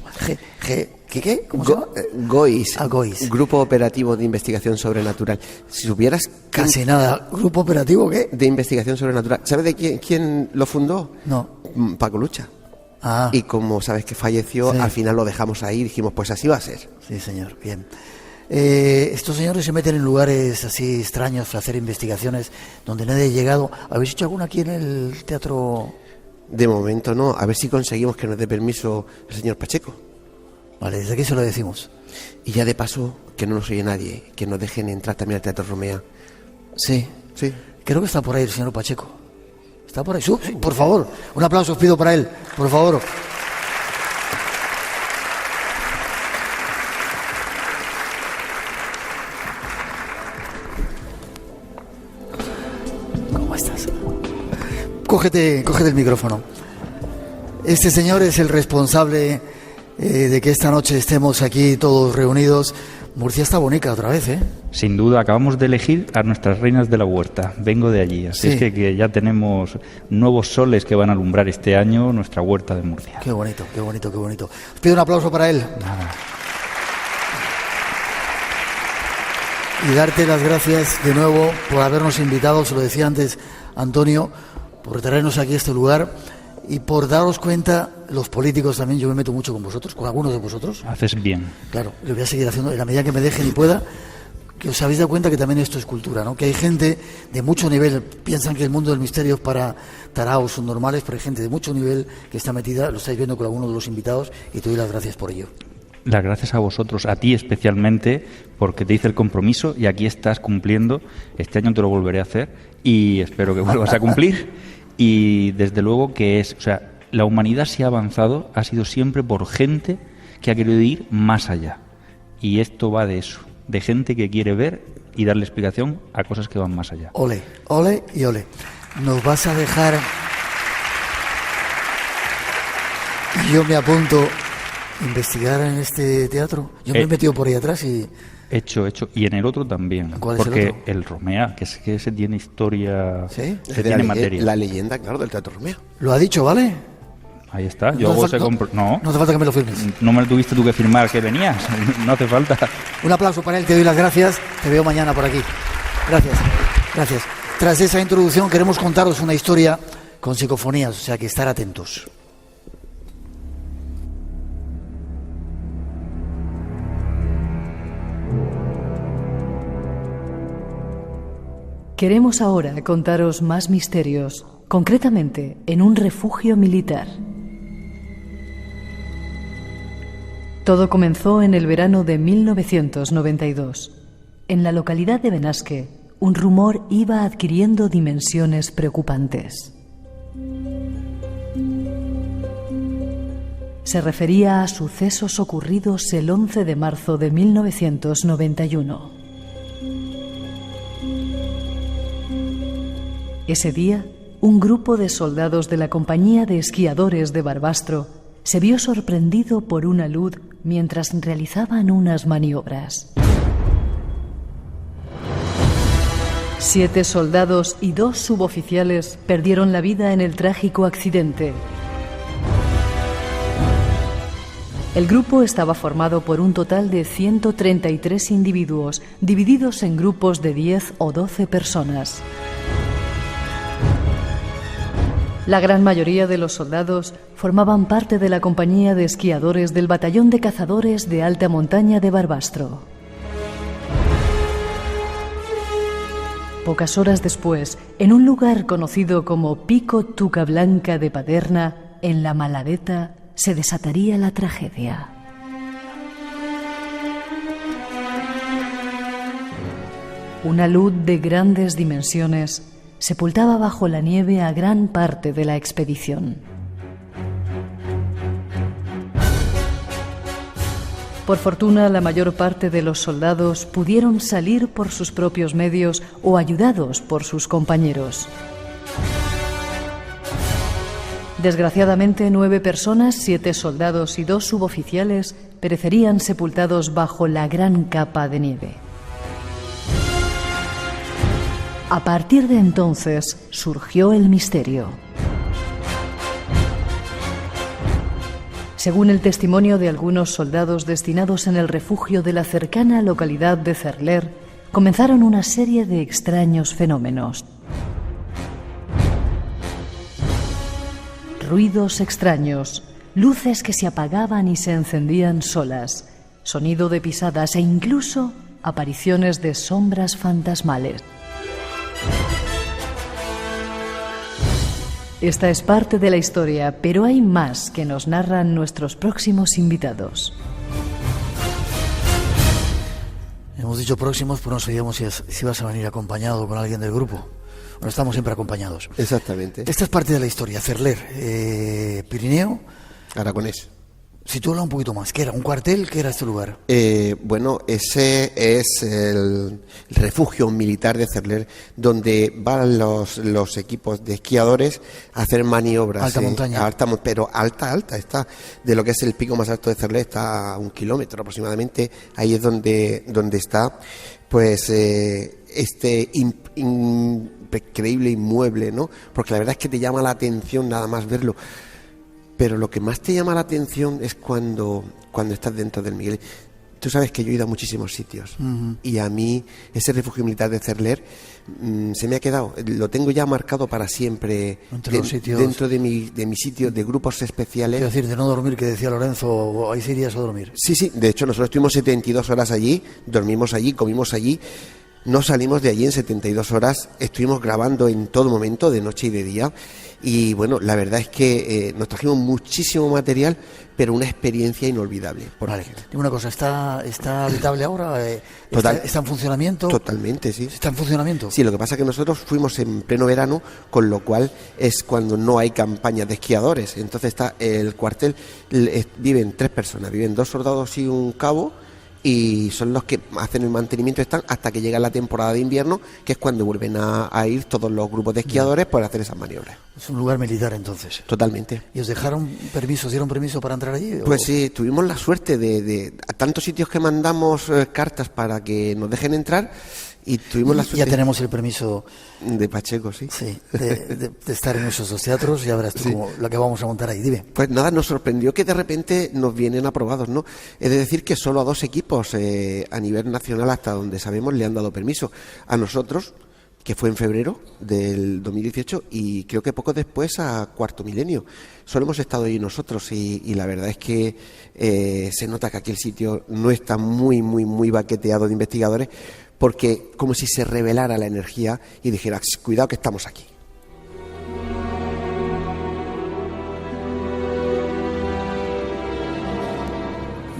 ¿Qué? ¿Cómo se llama? GOIS. GOIS. Grupo Operativo de Investigación Sobrenatural. Si supieras... Casi nada. ¿Grupo Operativo qué? De Investigación Sobrenatural. ¿Sabes de quién lo fundó? No. Paco Lucha. Ah. Y como sabes que falleció, sí, al final lo dejamos ahí y dijimos, pues así va a ser. Sí, señor, bien. Estos señores se meten en lugares así extraños para hacer investigaciones donde nadie ha llegado. ¿Habéis hecho alguna aquí en el teatro? De momento no, a ver si conseguimos que nos dé permiso el señor Pacheco. Vale, desde aquí se lo decimos. Y ya de paso, que no nos oye nadie, que nos dejen entrar también al Teatro Romea. Sí. Sí. Creo que está por ahí el señor Pacheco. ¿Está por ahí? Sí, por favor, un aplauso os pido para él, por favor. ¿Cómo estás? Cógete el micrófono. Este señor es el responsable de que esta noche estemos aquí todos reunidos. Murcia está bonita otra vez, ¿eh? Sin duda, acabamos de elegir a nuestras reinas de la huerta. Vengo de allí, así sí. Es que ya tenemos nuevos soles que van a alumbrar este año nuestra huerta de Murcia. Qué bonito, qué bonito, qué bonito. Os pido un aplauso para él. Nada. Y darte las gracias de nuevo por habernos invitado, se lo decía antes Antonio, por traernos aquí a este lugar y por daros cuenta, los políticos también, yo me meto mucho con vosotros, con algunos de vosotros. Haces bien. Claro, lo voy a seguir haciendo en la medida que me dejen y pueda, que os habéis dado cuenta que también esto es cultura, ¿no? Que hay gente de mucho nivel, piensan que el mundo del misterio es para taraos, son normales, pero hay gente de mucho nivel que está metida, lo estáis viendo con algunos de los invitados y te doy las gracias por ello. Las gracias a vosotros, a ti especialmente, porque te hice el compromiso y aquí estás cumpliendo. Este año te lo volveré a hacer y espero que vuelvas a cumplir. Y desde luego que la humanidad si ha avanzado ha sido siempre por gente que ha querido ir más allá. Y esto va de eso, de gente que quiere ver y darle explicación a cosas que van más allá. Ole, ole y ole. Nos vas a dejar... Yo me apunto a investigar en este teatro. Yo me he metido por ahí atrás y... Hecho. Y en el otro también. ¿Cuál es porque el otro? El Romea, que ese tiene historia, ¿sí? Tiene materia. La leyenda, claro, del Teatro Romea. Lo ha dicho, ¿vale? Ahí está. Yo hago ese No hace falta que me lo firmes. No me lo tuviste tú que firmar que venías. No hace falta. Un aplauso para él, te doy las gracias. Te veo mañana por aquí. Gracias. Gracias. Tras esa introducción queremos contaros una historia con psicofonías, o sea que estar atentos. Queremos ahora contaros más misterios, concretamente en un refugio militar. Todo comenzó en el verano de 1992. En la localidad de Benasque, un rumor iba adquiriendo dimensiones preocupantes. Se refería a sucesos ocurridos el 11 de marzo de 1991. Ese día, un grupo de soldados de la compañía de esquiadores de Barbastro se vio sorprendido por una luz mientras realizaban unas maniobras. 7 soldados y 2 suboficiales perdieron la vida en el trágico accidente. El grupo estaba formado por un total de 133 individuos, divididos en grupos de 10 o 12 personas. La gran mayoría de los soldados formaban parte de la compañía de esquiadores del batallón de cazadores de alta montaña de Barbastro. Pocas horas después, en un lugar conocido como Pico Tuca Blanca de Paderna, en la Maladeta, se desataría la tragedia. Una luz de grandes dimensiones sepultaba bajo la nieve a gran parte de la expedición. Por fortuna, la mayor parte de los soldados pudieron salir por sus propios medios o ayudados por sus compañeros. Desgraciadamente, 9 personas, 7 soldados y 2 suboficiales perecerían sepultados bajo la gran capa de nieve. A partir de entonces surgió el misterio. Según el testimonio de algunos soldados destinados en el refugio de la cercana localidad de Cerler, comenzaron una serie de extraños fenómenos. Ruidos extraños, luces que se apagaban y se encendían solas, sonido de pisadas e incluso apariciones de sombras fantasmales. Esta es parte de la historia, pero hay más que nos narran nuestros próximos invitados. Hemos dicho próximos, pero no sabíamos si vas a venir acompañado con alguien del grupo. Bueno, estamos siempre acompañados. Exactamente. Esta es parte de la historia. Cerler, Pirineo. Aragonés. Sitúala un poquito más. ¿Qué era? ¿Un cuartel? ¿Qué era este lugar? Bueno, ese es el refugio militar de Cerler, donde van los equipos de esquiadores a hacer maniobras. Alta montaña. Pero alta, está. De lo que es el pico más alto de Cerler está a 1 kilómetro aproximadamente. Ahí es donde está, pues, este increíble inmueble, ¿no? Porque la verdad es que te llama la atención nada más verlo. Pero lo que más te llama la atención es cuando estás dentro del Miguel. Tú sabes que yo he ido a muchísimos sitios. Y a mí ese refugio militar de Cerler se me ha quedado, lo tengo ya marcado para siempre dentro de mi sitio de grupos especiales. Quiero decir, de no dormir, que decía Lorenzo, ahí sí irías a dormir. Sí, de hecho nosotros estuvimos 72 horas allí, dormimos allí, comimos allí. No salimos de allí en 72 horas, estuvimos grabando en todo momento, de noche y de día, y bueno, la verdad es que nos trajimos muchísimo material, pero una experiencia inolvidable. Vale, dime una cosa, ¿está habitable ahora? ¿Está en funcionamiento? Totalmente, sí. ¿Está en funcionamiento? Sí, lo que pasa es que nosotros fuimos en pleno verano, con lo cual es cuando no hay campaña de esquiadores, entonces está el cuartel, viven 3 personas, viven 2 soldados y un cabo, y son los que hacen el mantenimiento hasta que llega la temporada de invierno, que es cuando vuelven a ir todos los grupos de esquiadores para hacer esas maniobras. Es un lugar militar entonces. Totalmente. ¿Y os dieron permiso para entrar allí? Pues sí, tuvimos la suerte de a tantos sitios que mandamos cartas para que nos dejen entrar, y tuvimos la suerte. Ya tenemos el permiso de Pacheco, sí. Sí, de estar en esos 2 teatros, ya verás tú cómo, lo que vamos a montar ahí. Dime. Pues nada, nos sorprendió que de repente nos vienen aprobados, ¿no? Es de decir que solo a 2 equipos a nivel nacional, hasta donde sabemos, le han dado permiso. A nosotros, que fue en febrero del 2018, y creo que poco después a Cuarto Milenio. Solo hemos estado ahí nosotros, y la verdad es que se nota que aquel sitio no está muy, muy, muy baqueteado de investigadores, porque como si se revelara la energía y dijera, cuidado que estamos aquí.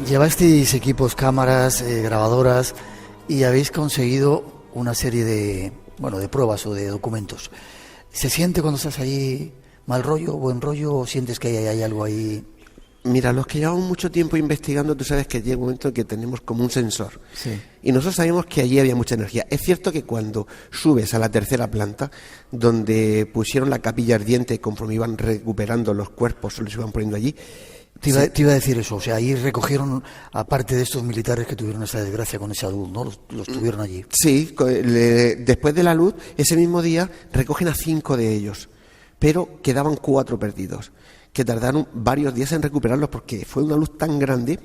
Llevasteis equipos, cámaras, grabadoras, y habéis conseguido una serie de pruebas o de documentos. ¿Se siente cuando estás allí mal rollo, buen rollo, o sientes que hay algo ahí? Mira, los que llevamos mucho tiempo investigando, tú sabes que llega un momento en que tenemos como un sensor. Sí. Y nosotros sabíamos que allí había mucha energía. Es cierto que cuando subes a la 3ª planta, donde pusieron la capilla ardiente, conforme iban recuperando los cuerpos, se los iban poniendo allí, Te iba a decir eso, o sea, ahí recogieron, aparte de estos militares que tuvieron esa desgracia con esa luz, ¿no? Los tuvieron allí. Sí, después de la luz, ese mismo día recogen a 5 de ellos, pero quedaban 4 perdidos, que tardaron varios días en recuperarlos porque fue una luz tan grande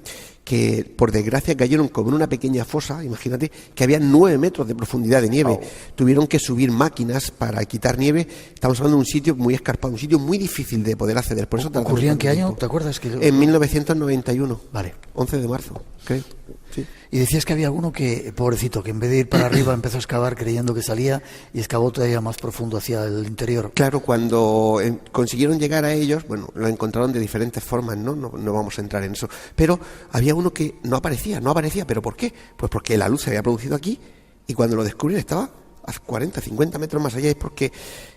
que por desgracia cayeron como en una pequeña fosa, imagínate, que había 9 metros de profundidad de nieve. Tuvieron que subir máquinas para quitar nieve. Estamos hablando de un sitio muy escarpado, un sitio muy difícil de poder acceder. Por eso ¿Ocurría en qué año? ¿Te acuerdas? En 1991. Vale. 11 de marzo, creo. Sí. Y decías que había alguno que, pobrecito, que en vez de ir para arriba empezó a excavar creyendo que salía y excavó todavía más profundo hacia el interior. Claro, cuando consiguieron llegar a ellos, bueno, lo encontraron de diferentes formas, ¿no? No vamos a entrar en eso. Pero había uno que no aparecía. ¿Pero por qué? Pues porque la luz se había producido aquí y cuando lo descubrieron estaba a 40, 50 metros más allá. Es porque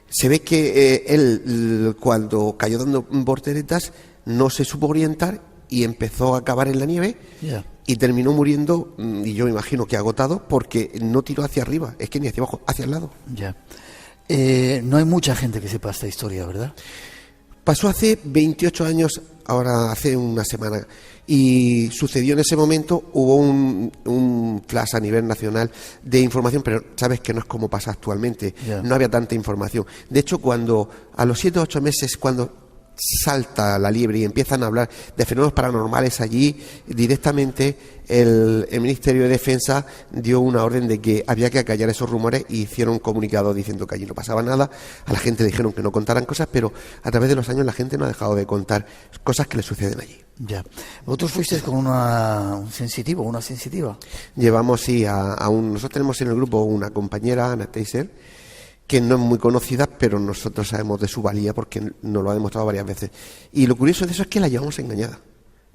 se ve que él, cuando cayó dando volteretas, no se supo orientar y empezó a cavar en la nieve. Yeah. Y terminó muriendo, y yo me imagino que agotado, porque no tiró hacia arriba, es que ni hacia abajo, hacia el lado. Ya. No hay mucha gente que sepa esta historia, ¿verdad? Pasó hace 28 años, ahora hace una semana, y sucedió en ese momento, hubo un flash a nivel nacional de información, pero sabes que no es como pasa actualmente, no había tanta información. De hecho, cuando a los 7 o 8 meses, cuando salta la liebre y empiezan a hablar de fenómenos paranormales allí, directamente el Ministerio de Defensa dio una orden de que había que acallar esos rumores y hicieron un comunicado diciendo que allí no pasaba nada. A la gente le dijeron que no contaran cosas, pero a través de los años la gente no ha dejado de contar cosas que le suceden allí. Ya. ¿Vosotros fuisteis con una sensitiva? Llevamos, sí, nosotros tenemos en el grupo una compañera, Ana Teiser, que no es muy conocida, pero nosotros sabemos de su valía porque nos lo ha demostrado varias veces. Y lo curioso de eso es que la llevamos engañada.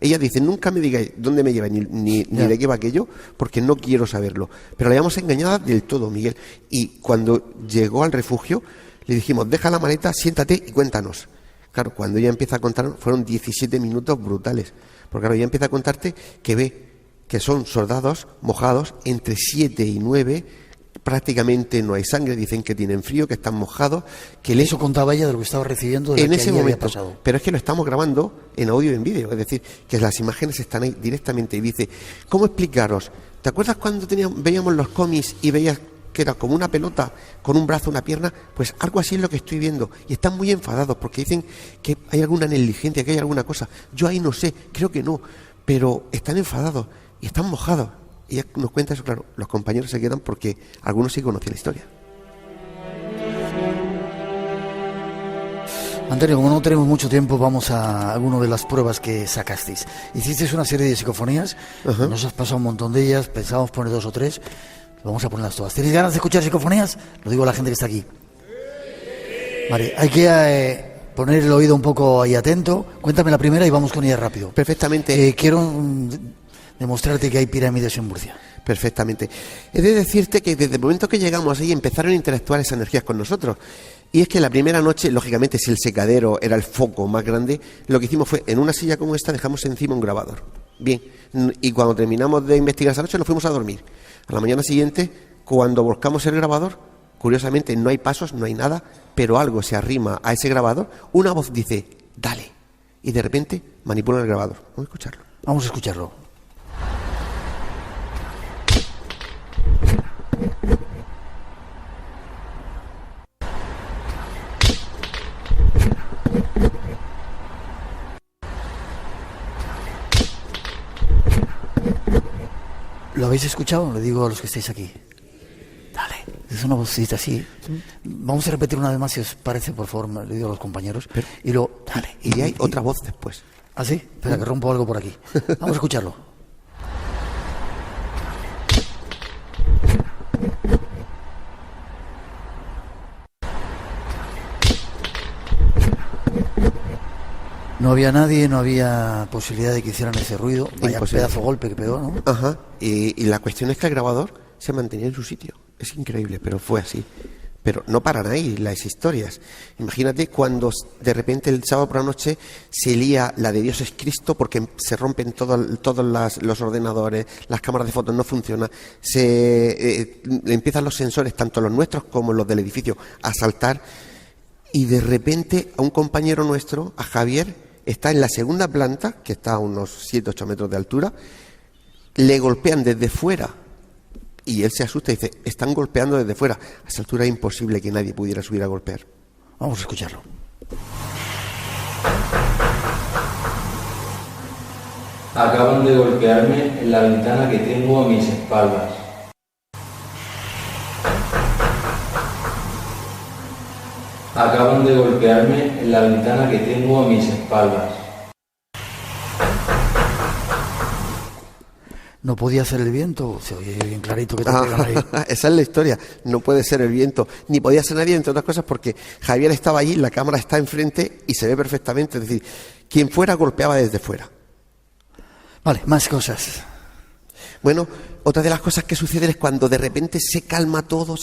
Ella dice, nunca me digáis dónde me lleva ni de qué va aquello, porque no quiero saberlo. Pero la llevamos engañada del todo, Miguel. Y cuando llegó al refugio, le dijimos, deja la maleta, siéntate y cuéntanos. Claro, cuando ella empieza a contar, fueron 17 minutos brutales. Porque claro, ella empieza a contarte que ve que son soldados mojados entre 7 y 9, prácticamente no hay sangre, dicen que tienen frío, que están mojados. Eso contaba ella de lo que estaba recibiendo en ese momento, había pasado. Pero es que lo estamos grabando en audio y en vídeo, es decir, que las imágenes están ahí directamente. Y dice, ¿cómo explicaros? ¿Te acuerdas cuando veíamos los cómics y veías que era como una pelota con un brazo, una pierna? Pues algo así es lo que estoy viendo. Y están muy enfadados porque dicen que hay alguna negligencia, que hay alguna cosa. Yo ahí no sé, creo que no, pero están enfadados y están mojados. Y ella nos cuenta eso, claro, los compañeros se quedan porque algunos sí conocían la historia. Antonio, como no tenemos mucho tiempo, vamos a alguna de las pruebas que sacasteis. Hicisteis una serie de psicofonías, nos has pasado un montón de ellas, pensábamos poner 2 o 3, vamos a ponerlas todas. ¿Tenéis ganas de escuchar psicofonías? Lo digo a la gente que está aquí. Vale, hay que poner el oído un poco ahí atento. Cuéntame la primera y vamos con ella rápido. Perfectamente. Quiero demostrarte que hay pirámides en Murcia. Perfectamente. He de decirte que desde el momento que llegamos ahí empezaron a interactuar esas energías con nosotros. Y es que la primera noche, lógicamente, si el secadero era el foco más grande, lo que hicimos fue, en una silla como esta, dejamos encima un grabador. Bien, y cuando terminamos de investigar esa noche, nos fuimos a dormir. A la mañana siguiente, cuando volcamos el grabador, curiosamente no hay pasos, no hay nada, pero algo se arrima a ese grabador, una voz dice, dale. Y de repente manipulan el grabador. Vamos a escucharlo. Vamos a escucharlo. ¿Lo habéis escuchado? Le digo a los que estáis aquí. Dale, es una vocecita así. Vamos a repetir una vez más si os parece, por favor, le digo a los compañeros. Pero, y luego, dale. Y hay otra voz después. ¿Ah, sí? Espera, que rompo algo por aquí. Vamos a escucharlo. No había nadie, no había posibilidad de que hicieran ese ruido. Vaya pedazo golpe que pegó, ¿no? Ajá. Y la cuestión es que el grabador se mantenía en su sitio. Es increíble, pero fue así. Pero no paran ahí las historias. Imagínate cuando de repente el sábado por la noche se lía la de Dios es Cristo porque se rompen todos los ordenadores, las cámaras de fotos no funcionan, empiezan los sensores, tanto los nuestros como los del edificio, a saltar. Y de repente a un compañero nuestro, a Javier, está en la segunda planta, que está a unos 7-8 metros de altura, le golpean desde fuera y él se asusta y dice, están golpeando desde fuera. A esa altura es imposible que nadie pudiera subir a golpear. Vamos a escucharlo. Acaban de golpearme en la ventana que tengo a mis espaldas. Acaban de golpearme en la ventana que tengo a mis espaldas. ¿No podía ser el viento? Se oye bien clarito que te pegan ahí. Esa es la historia. No puede ser el viento, ni podía ser nadie, entre otras cosas, porque Javier estaba allí, la cámara está enfrente y se ve perfectamente. Es decir, quien fuera golpeaba desde fuera. Vale, más cosas. Bueno, otra de las cosas que suceden es cuando de repente se calma todo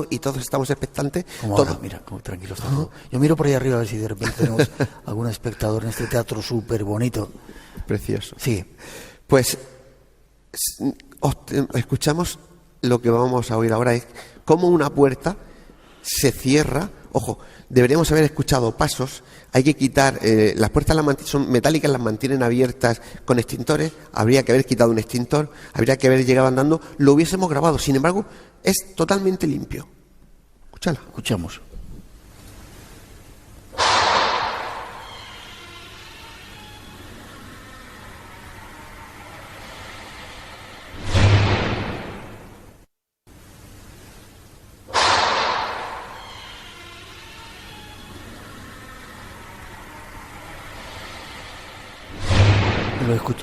y todos estamos expectantes. Como ahora, mira, como tranquilo está todo. Yo miro por ahí arriba a ver si de repente tenemos algún espectador en este teatro súper bonito. Precioso. Sí. Pues escuchamos lo que vamos a oír ahora, es cómo una puerta se cierra. Ojo, deberíamos haber escuchado pasos. Hay que quitar, las puertas son metálicas, las mantienen abiertas con extintores. Habría que haber quitado un extintor, habría que haber llegado andando. Lo hubiésemos grabado, sin embargo, es totalmente limpio. Escúchala. Escuchamos.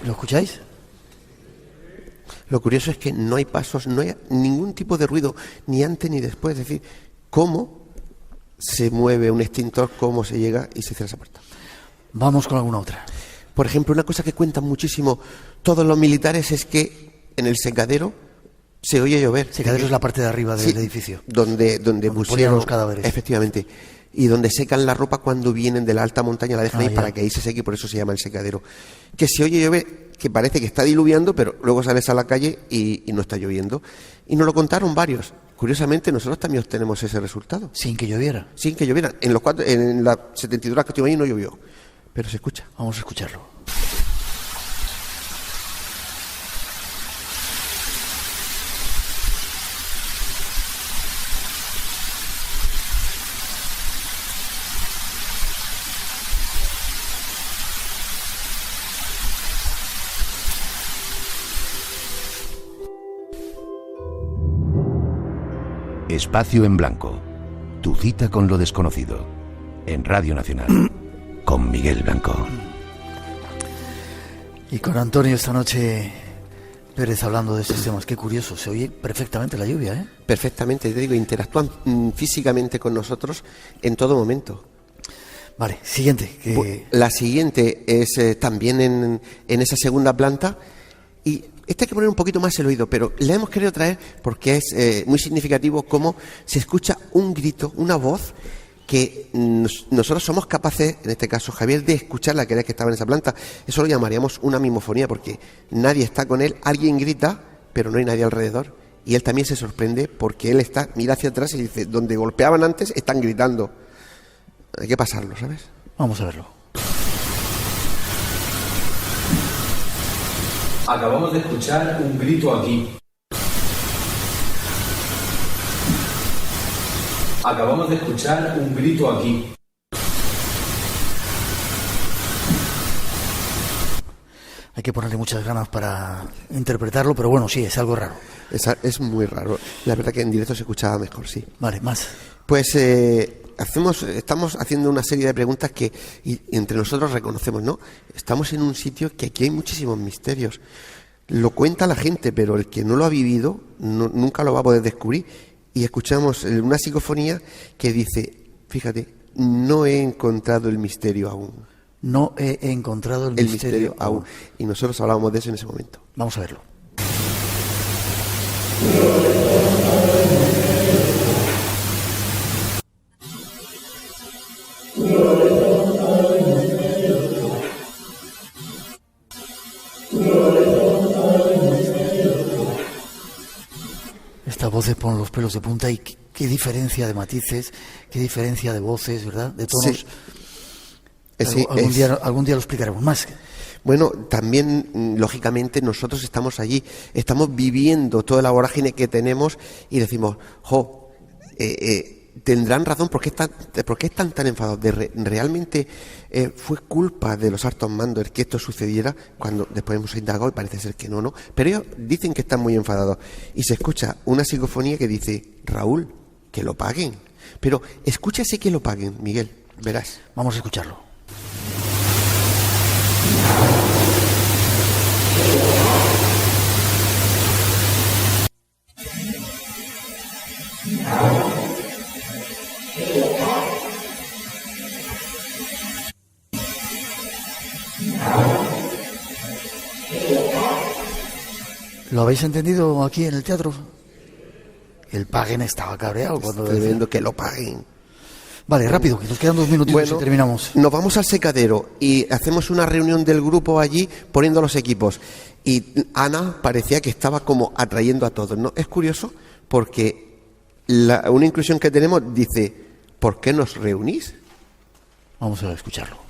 ¿Lo escucháis? Lo curioso es que no hay pasos, no hay ningún tipo de ruido, ni antes ni después. Es decir, cómo se mueve un extintor, cómo se llega y se cierra esa puerta. Vamos con alguna otra. Por ejemplo, una cosa que cuentan muchísimo todos los militares es que en el secadero se oye llover. Secadero es la parte de arriba del edificio. Donde ponían los cadáveres. Efectivamente. Y donde secan la ropa cuando vienen de la alta montaña, la dejan ahí para que ahí se seque, por eso se llama el secadero. Que se oye llover, que parece que está diluviando, pero luego sales a la calle y no está lloviendo. Y nos lo contaron varios. Curiosamente, nosotros también obtenemos ese resultado. Sin que lloviera. Sin que lloviera. En las 72 horas que estuve ahí no llovió. Pero se escucha. Vamos a escucharlo. Espacio en Blanco. Tu cita con lo desconocido. En Radio Nacional. Con Miguel Blanco. Y con Antonio esta noche Pérez hablando de estos temas. Qué curioso, se oye perfectamente la lluvia, ¿eh? Perfectamente, te digo, interactúan físicamente con nosotros en todo momento. Vale, siguiente. La siguiente es también en esa segunda planta. Y hay que poner un poquito más el oído, pero la hemos querido traer porque es muy significativo cómo se escucha un grito, una voz que nosotros somos capaces, en este caso Javier, de escucharla, que era que estaba en esa planta. Eso lo llamaríamos una mimofonía, porque nadie está con él, alguien grita, pero no hay nadie alrededor. Y él también se sorprende porque él mira hacia atrás y dice, donde golpeaban antes están gritando. Hay que pasarlo, ¿sabes? Vamos a verlo. Acabamos de escuchar un grito aquí. Acabamos de escuchar un grito aquí. Hay que ponerle muchas ganas para interpretarlo, pero bueno, sí, es algo raro. Es muy raro. La verdad que en directo se escuchaba mejor, sí. Vale, más. Pues estamos haciendo una serie de preguntas que y entre nosotros reconocemos, ¿no? Estamos en un sitio que aquí hay muchísimos misterios. Lo cuenta la gente, pero el que no lo ha vivido nunca lo va a poder descubrir. Y escuchamos una psicofonía que dice, fíjate, no he encontrado el misterio aún. No he encontrado el misterio aún. Y nosotros hablábamos de eso en ese momento. Vamos a verlo. Esta voz pone los pelos de punta y qué diferencia de matices, qué diferencia de voces, ¿verdad? De tonos. Sí. Algún día lo explicaremos más. Bueno, también, lógicamente, nosotros estamos allí, estamos viviendo toda la vorágine que tenemos y decimos, tendrán razón, ¿por qué están tan enfadados? ¿Realmente fue culpa de los altos mandos que esto sucediera? Cuando después hemos indagado y parece ser que no. Pero ellos dicen que están muy enfadados. Y se escucha una psicofonía que dice, Raúl, que lo paguen. Pero escúchase que lo paguen, Miguel, verás. Vamos a escucharlo. ¿Lo habéis entendido aquí en el teatro? El paguen estaba cabreado cuando tremendo que lo paguen. Vale, rápido, que nos quedan 2 minutitos y terminamos. Nos vamos al secadero y hacemos una reunión del grupo allí poniendo los equipos. Y Ana parecía que estaba como atrayendo a todos, ¿no? Es curioso porque una inclusión que tenemos dice, ¿por qué nos reunís? Vamos a escucharlo.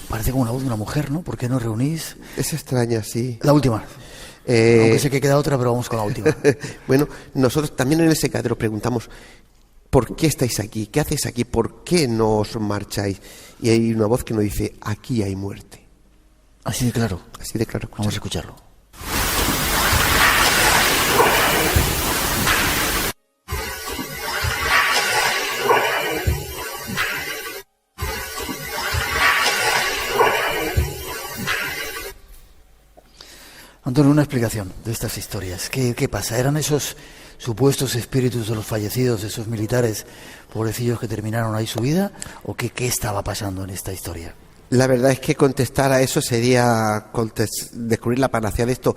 Parece como una voz de una mujer, ¿no? ¿Por qué no reunís? Es extraña, sí. La última. Aunque sé que queda otra, pero vamos con la última. Bueno, nosotros también en el secadero preguntamos, ¿por qué estáis aquí? ¿Qué hacéis aquí? ¿Por qué no os marcháis? Y hay una voz que nos dice, aquí hay muerte. Así de claro. Así de claro. Vamos a escucharlo. Antonio, una explicación de estas historias. ¿Qué pasa? ¿Eran esos supuestos espíritus de los fallecidos, esos militares pobrecillos que terminaron ahí su vida? ¿O qué estaba pasando en esta historia? La verdad es que contestar a eso sería descubrir la panacea de esto.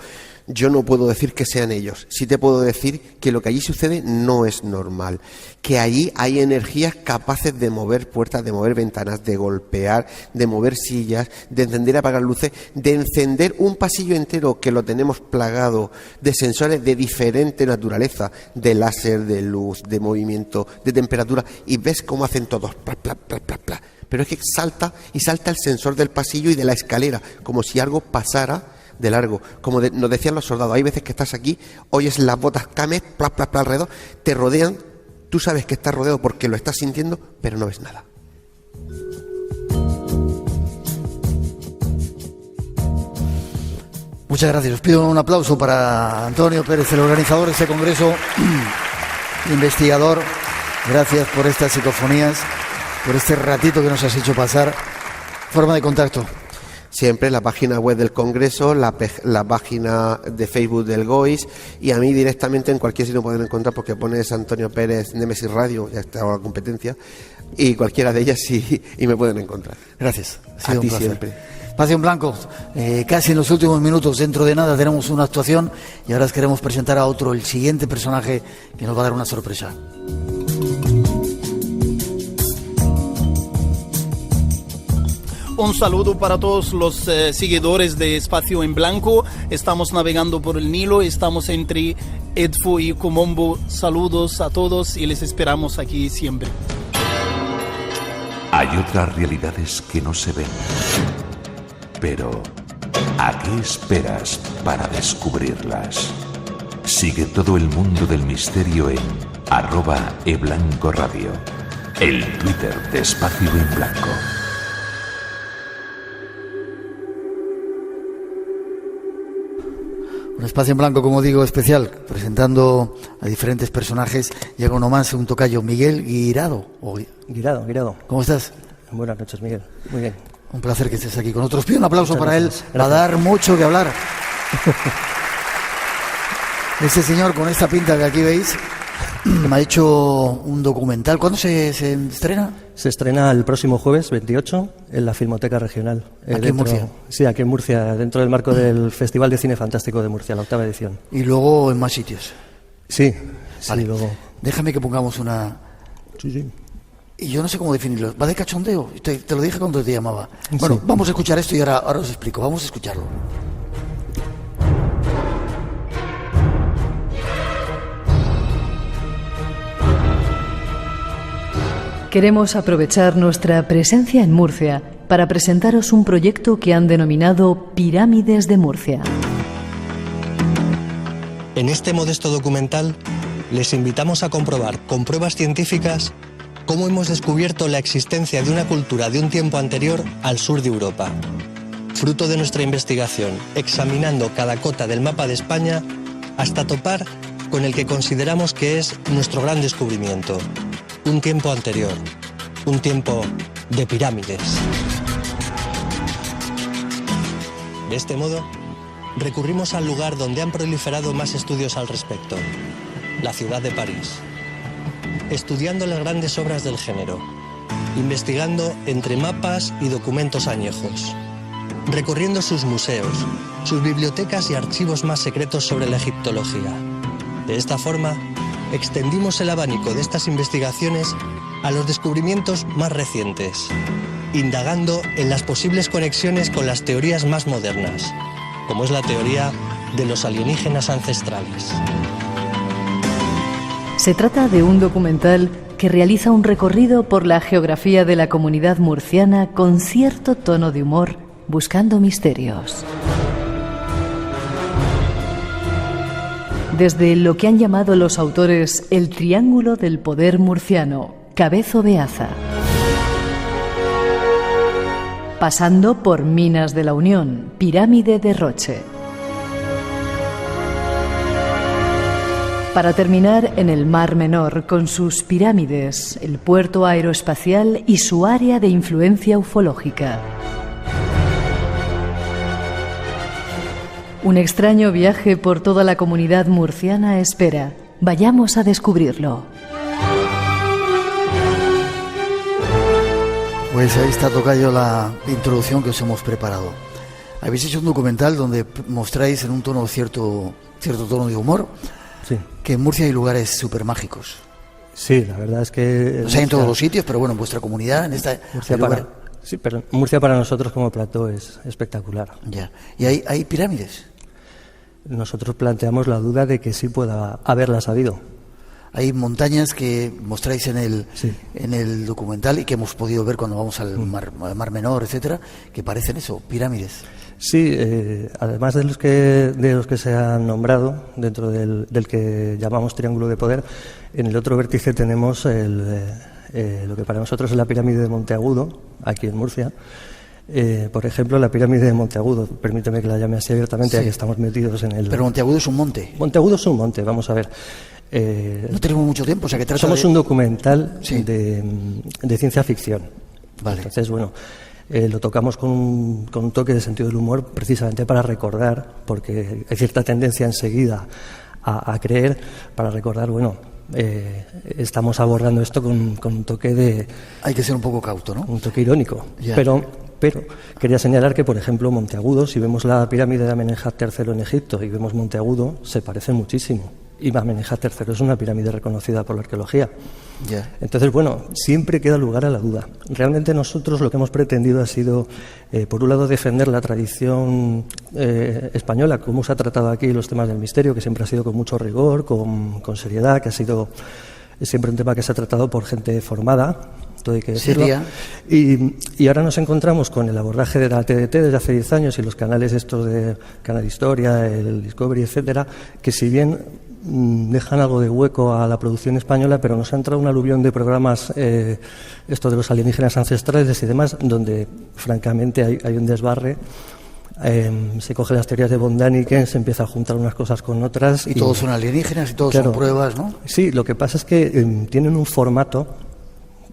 Yo no puedo decir que sean ellos. Sí te puedo decir que lo que allí sucede no es normal. Que allí hay energías capaces de mover puertas, de mover ventanas, de golpear, de mover sillas, de encender y apagar luces, de encender un pasillo entero que lo tenemos plagado de sensores de diferente naturaleza, de láser, de luz, de movimiento, de temperatura, y ves cómo hacen todos pla, pla, pla, pla, pla. Pero es que salta el sensor del pasillo y de la escalera, como si algo pasara de largo. Como nos decían los soldados, hay veces que estás aquí, oyes las botas cames, pla, pla, pla, alrededor, te rodean, tú sabes que estás rodeado porque lo estás sintiendo, pero no ves nada. Muchas gracias. Os pido un aplauso para Antonio Pérez, el organizador de este congreso, investigador. Gracias por estas psicofonías, por este ratito que nos has hecho pasar. Forma de contacto. Siempre la página web del Congreso, la página de Facebook del GOIS, y a mí directamente en cualquier sitio pueden encontrar, porque pones Antonio Pérez Nemesis Radio, ya está la competencia, y cualquiera de ellas sí, y me pueden encontrar. Gracias. Ha sido un placer. Siempre. Espacio en Blanco, casi en los últimos minutos. Dentro de nada tenemos una actuación y ahora os queremos presentar a otro, el siguiente personaje que nos va a dar una sorpresa. Un saludo para todos los seguidores de Espacio en Blanco. Estamos navegando por el Nilo, estamos entre Edfu y Comombo. Saludos a todos y les esperamos aquí siempre. Hay otras realidades que no se ven. Pero, ¿a qué esperas para descubrirlas? Sigue todo el mundo del misterio en @eblancoradio, el Twitter de Espacio en Blanco. Un espacio en blanco, como digo, especial, presentando a diferentes personajes. Llega uno más, un tocayo, Miguel Guirado. Guirado. ¿Cómo estás? Buenas noches, Miguel. Muy bien. Un placer que estés aquí con nosotros. Pido un aplauso Muchas para gracias. él, va a dar mucho que hablar. Este señor con esta pinta que aquí veis me ha hecho un documental. ¿Cuándo se estrena? Se estrena el próximo jueves 28 en la Filmoteca Regional. ¿Aquí en Murcia? Sí, aquí en Murcia, dentro del marco del Festival de Cine Fantástico de Murcia, la 8ª edición. Y luego en más sitios. Sí, vale. Luego. Déjame que pongamos una... Sí. Y yo no sé cómo definirlo. ¿Va de cachondeo? Te lo dije cuando te llamaba. Bueno, sí. Vamos a escuchar esto y ahora os explico. Vamos a escucharlo. Queremos aprovechar nuestra presencia en Murcia para presentaros un proyecto que han denominado Pirámides de Murcia. En este modesto documental les invitamos a comprobar con pruebas científicas cómo hemos descubierto la existencia de una cultura de un tiempo anterior al sur de Europa. Fruto de nuestra investigación, examinando cada cota del mapa de España hasta topar con el que consideramos que es nuestro gran descubrimiento. Un tiempo anterior, un tiempo de pirámides. De este modo, recurrimos al lugar donde han proliferado más estudios al respecto, la ciudad de París. Estudiando las grandes obras del género, investigando entre mapas y documentos añejos, recorriendo sus museos, sus bibliotecas y archivos más secretos sobre la egiptología. De esta forma, extendimos el abanico de estas investigaciones a los descubrimientos más recientes, indagando en las posibles conexiones con las teorías más modernas, como es la teoría de los alienígenas ancestrales. Se trata de un documental que realiza un recorrido por la geografía de la comunidad murciana con cierto tono de humor, buscando misterios. Desde lo que han llamado los autores el triángulo del poder murciano, Cabezo Beaza, pasando por Minas de la Unión, Pirámide de Roche, para terminar en el Mar Menor con sus pirámides, el puerto aeroespacial y su área de influencia ufológica. Un extraño viaje por toda la comunidad murciana espera. Vayamos a descubrirlo. Pues ahí está, tocayo, la introducción que os hemos preparado. Habéis hecho un documental donde mostráis en un tono cierto tono de humor, sí, que en Murcia hay lugares súper mágicos. Sí, la verdad es que... O sea, en todos los sitios, pero bueno, en vuestra comunidad, en esta... Sí, pero Murcia para nosotros como plató es espectacular. Ya. ¿Y hay pirámides? Nosotros planteamos la duda de que sí pueda haberlas habido. Hay montañas que mostráis en el documental y que hemos podido ver cuando vamos al mar Menor, etcétera, que parecen eso, pirámides. Sí, además de los que se han nombrado dentro del que llamamos Triángulo de Poder, en el otro vértice tenemos lo que para nosotros es la pirámide de Monteagudo, aquí en Murcia. Por ejemplo, la pirámide de Monteagudo, permíteme que la llame así abiertamente, ya que estamos metidos en el... Pero Monteagudo es un monte. Monteagudo es un monte, vamos a ver. No tenemos mucho tiempo, o sea que somos un documental de ciencia ficción. Vale. Entonces, bueno, lo tocamos con un toque de sentido del humor precisamente para recordar, porque hay cierta tendencia enseguida a creer, para recordar, bueno, estamos abordando esto con un toque de... Hay que ser un poco cauto, ¿no? Un toque irónico. Ya. Pero quería señalar que, por ejemplo, Monteagudo, si vemos la pirámide de Amenemhat III en Egipto y vemos Monteagudo, se parecen muchísimo. Y Amenemhat III es una pirámide reconocida por la arqueología. Yeah. Entonces, bueno, siempre queda lugar a la duda. Realmente nosotros lo que hemos pretendido ha sido, por un lado, defender la tradición española, como se ha tratado aquí los temas del misterio, que siempre ha sido con mucho rigor, con seriedad, que ha sido siempre un tema que se ha tratado por gente formada, todo hay que decirlo. Y ahora nos encontramos con el abordaje de la TDT desde hace 10 años y los canales estos de Canal Historia, el Discovery, etcétera, que si bien dejan algo de hueco a la producción española, pero nos ha entrado un aluvión de programas, esto de los alienígenas ancestrales y demás, donde francamente hay un desbarre. Se cogen las teorías de von Däniken, se empieza a juntar unas cosas con otras. Y todos son alienígenas y todos son pruebas, ¿no? Sí, lo que pasa es que tienen un formato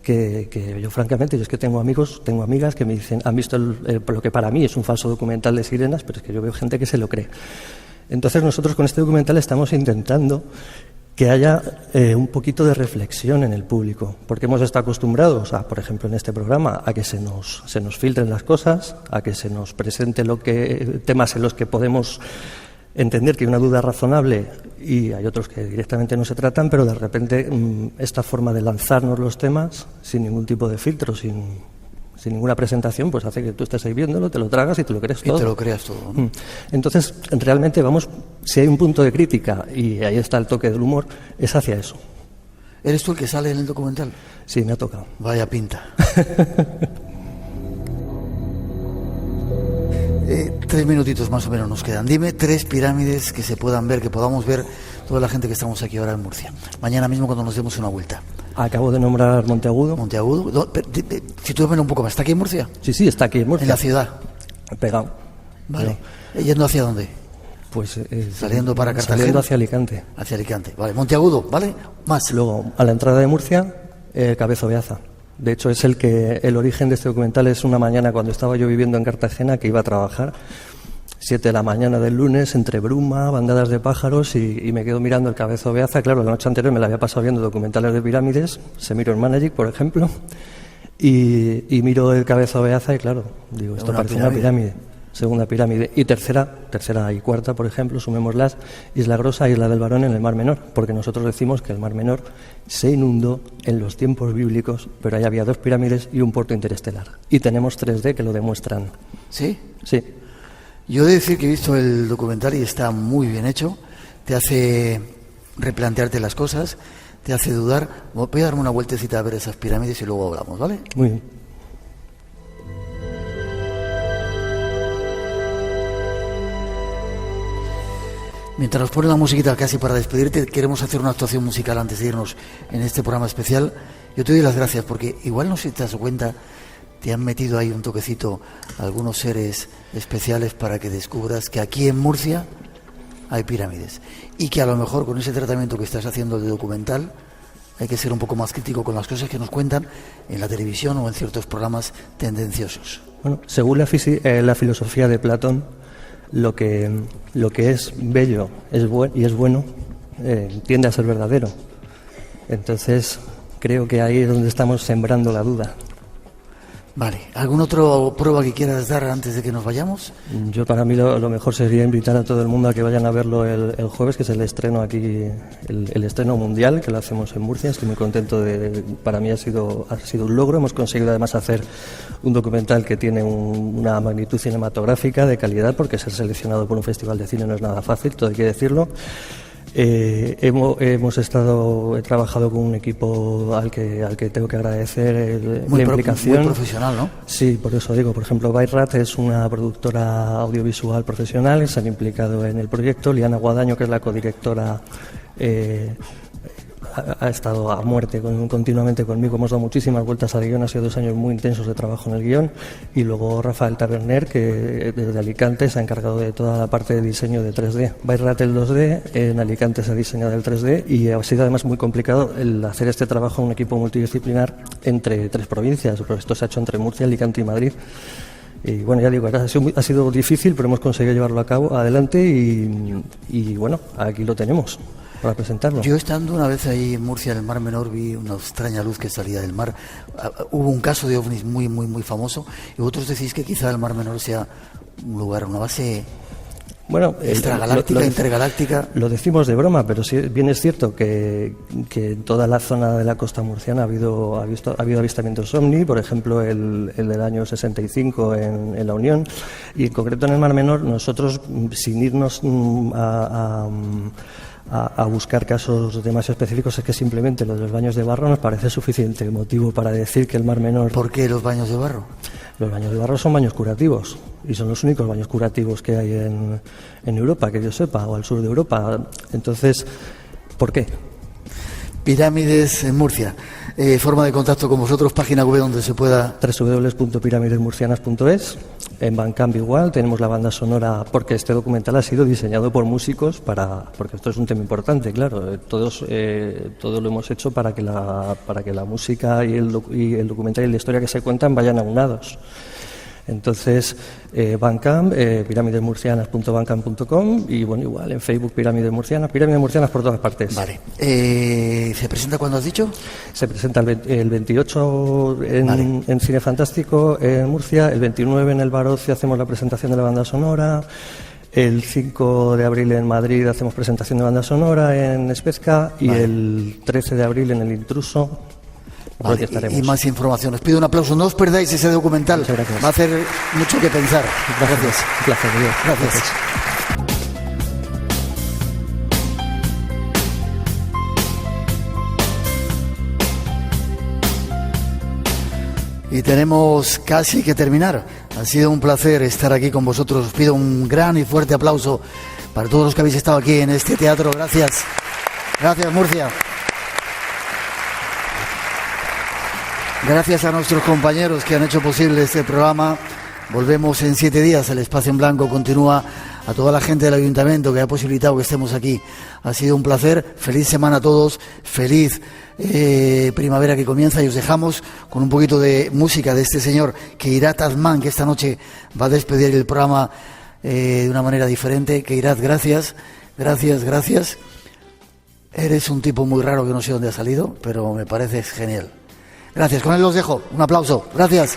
que yo francamente, yo es que tengo amigos, tengo amigas que me dicen, han visto lo que para mí es un falso documental de sirenas, pero es que yo veo gente que se lo cree. Entonces nosotros con este documental estamos intentando que haya un poquito de reflexión en el público, porque hemos estado acostumbrados, por ejemplo en este programa, a que se nos filtren las cosas, a que se nos presente temas en los que podemos entender que hay una duda razonable y hay otros que directamente no se tratan, pero de repente esta forma de lanzarnos los temas sin ningún tipo de filtro, sin ninguna presentación, pues hace que tú estés ahí viéndolo, te lo tragas y te lo crees todo. Y te lo creas todo, ¿no? Entonces, realmente si hay un punto de crítica, y ahí está el toque del humor, es hacia eso. ¿Eres tú el que sale en el documental? Sí, me ha tocado. Vaya pinta. 3 minutitos más o menos nos quedan. Dime 3 pirámides que se puedan ver, que podamos ver toda la gente que estamos aquí ahora en Murcia. Mañana mismo cuando nos demos una vuelta. Acabo de nombrar Monteagudo. Monteagudo. Sitúame un poco más. ¿Está aquí en Murcia? Sí, está aquí en Murcia. ¿En la ciudad? Pegado. Vale. ¿Yendo hacia dónde? Pues saliendo para Cartagena. Saliendo hacia Alicante. Hacia Alicante. Vale. Monteagudo, ¿vale? Más. Luego, a la entrada de Murcia, Cabezo Beaza. De hecho, es el origen de este documental es una mañana cuando estaba yo viviendo en Cartagena, que iba a trabajar, 7 de la mañana del lunes, entre bruma, bandadas de pájaros, y me quedo mirando el Cabezo Beaza. Claro, la noche anterior me la había pasado viendo documentales de pirámides, Mirror Magic, por ejemplo, y miro el Cabezo Beaza y claro, digo, esto parece una pirámide. Segunda pirámide. Y tercera y cuarta, por ejemplo, sumémoslas, Isla Grosa, Isla del Barón en el Mar Menor, porque nosotros decimos que el Mar Menor se inundó en los tiempos bíblicos, pero ahí había 2 pirámides y un puerto interestelar. Y tenemos 3D que lo demuestran. ¿Sí? Sí. Yo he de decir que he visto el documental y está muy bien hecho, te hace replantearte las cosas, te hace dudar. Voy a darme una vueltecita a ver esas pirámides y luego hablamos, ¿vale? Muy bien. Mientras nos ponen la musiquita casi para despedirte, queremos hacer una actuación musical antes de irnos en este programa especial. Yo te doy las gracias porque igual no sé si te das cuenta, te han metido ahí un toquecito algunos seres especiales para que descubras que aquí en Murcia hay pirámides y que a lo mejor con ese tratamiento que estás haciendo de documental hay que ser un poco más crítico con las cosas que nos cuentan en la televisión o en ciertos programas tendenciosos. Bueno, según la filosofía de Platón, lo que es bello es bueno tiende a ser verdadero. Entonces creo que ahí es donde estamos sembrando la duda. Vale, ¿alguna otra prueba que quieras dar antes de que nos vayamos? Yo para mí lo mejor sería invitar a todo el mundo a que vayan a verlo el jueves, que es el estreno aquí, el estreno mundial, que lo hacemos en Murcia. Estoy muy contento, para mí ha sido un logro. Hemos conseguido además hacer un documental que tiene una magnitud cinematográfica de calidad, porque ser seleccionado por un festival de cine no es nada fácil, todo hay que decirlo. He trabajado con un equipo al que tengo que agradecer la implicación. Muy profesional, ¿no? Sí, por eso digo, por ejemplo, Bayrat es una productora audiovisual profesional que se han implicado en el proyecto. Liana Guadaño, que es la codirectora, ha estado a muerte continuamente conmigo. Hemos dado muchísimas vueltas al guión, ha sido 2 años muy intensos de trabajo en el guión. Y luego Rafael Taberner, que desde Alicante se ha encargado de toda la parte de diseño de 3D. Bayrat el 2D, en Alicante se ha diseñado el 3D y ha sido además muy complicado el hacer este trabajo en un equipo multidisciplinar entre 3 provincias, porque esto se ha hecho entre Murcia, Alicante y Madrid. Y bueno, ya digo, ha sido difícil, pero hemos conseguido llevarlo a cabo adelante y bueno, aquí lo tenemos para presentarlo. Yo estando una vez ahí en Murcia, en el Mar Menor, vi una extraña luz que salía del mar. Hubo un caso de ovnis muy, muy, muy famoso y vosotros decís que quizá el Mar Menor sea un lugar, una base extragaláctica, intergaláctica. Lo decimos de broma, pero sí, bien es cierto que en toda la zona de la costa murciana ha habido avistamientos ovni, por ejemplo el del año 65 en La Unión, y en concreto en el Mar Menor nosotros, sin irnos a buscar casos demasiado específicos, es que simplemente lo de los baños de barro nos parece suficiente motivo para decir que el Mar Menor... ¿Por qué los baños de barro? Los baños de barro son baños curativos y son los únicos baños curativos que hay en Europa, que yo sepa, o al sur de Europa. Entonces, ¿por qué? Pirámides en Murcia. Forma de contacto con vosotros, página web donde se pueda... www.piramidesmurcianas.es. En Bandcamp igual, tenemos la banda sonora, porque este documental ha sido diseñado por músicos porque esto es un tema importante, claro. Todo lo hemos hecho para que la música y el documental y la historia que se cuentan vayan aunados. Entonces, Bandcamp, piramidesmurcianas.bandcamp.com y bueno, igual en Facebook Pirámides Murcianas por todas partes. Vale. ¿Se presenta cuándo has dicho? Se presenta el 28 en Cine Fantástico en Murcia, el 29 en el Barocio hacemos la presentación de la banda sonora. El 5 de abril en Madrid hacemos presentación de banda sonora en Espezca y el 13 de abril en El Intruso. Vale, y más información. Os pido un aplauso. No os perdáis ese documental. Va a hacer mucho que pensar. Gracias. Un placer, Dios. Gracias. Y tenemos casi que terminar. Ha sido un placer estar aquí con vosotros. Os pido un gran y fuerte aplauso para todos los que habéis estado aquí en este teatro. Gracias. Gracias, Murcia. Gracias a nuestros compañeros que han hecho posible este programa. Volvemos en 7 días. El Espacio en Blanco continúa. A toda la gente del Ayuntamiento que ha posibilitado que estemos aquí. Ha sido un placer. Feliz semana a todos. Feliz primavera que comienza, y os dejamos con un poquito de música de este señor Keirat Azman, que esta noche va a despedir el programa de una manera diferente. Keirat, gracias. Eres un tipo muy raro que no sé dónde ha salido, pero me pareces genial. Gracias, con él los dejo. Un aplauso. Gracias.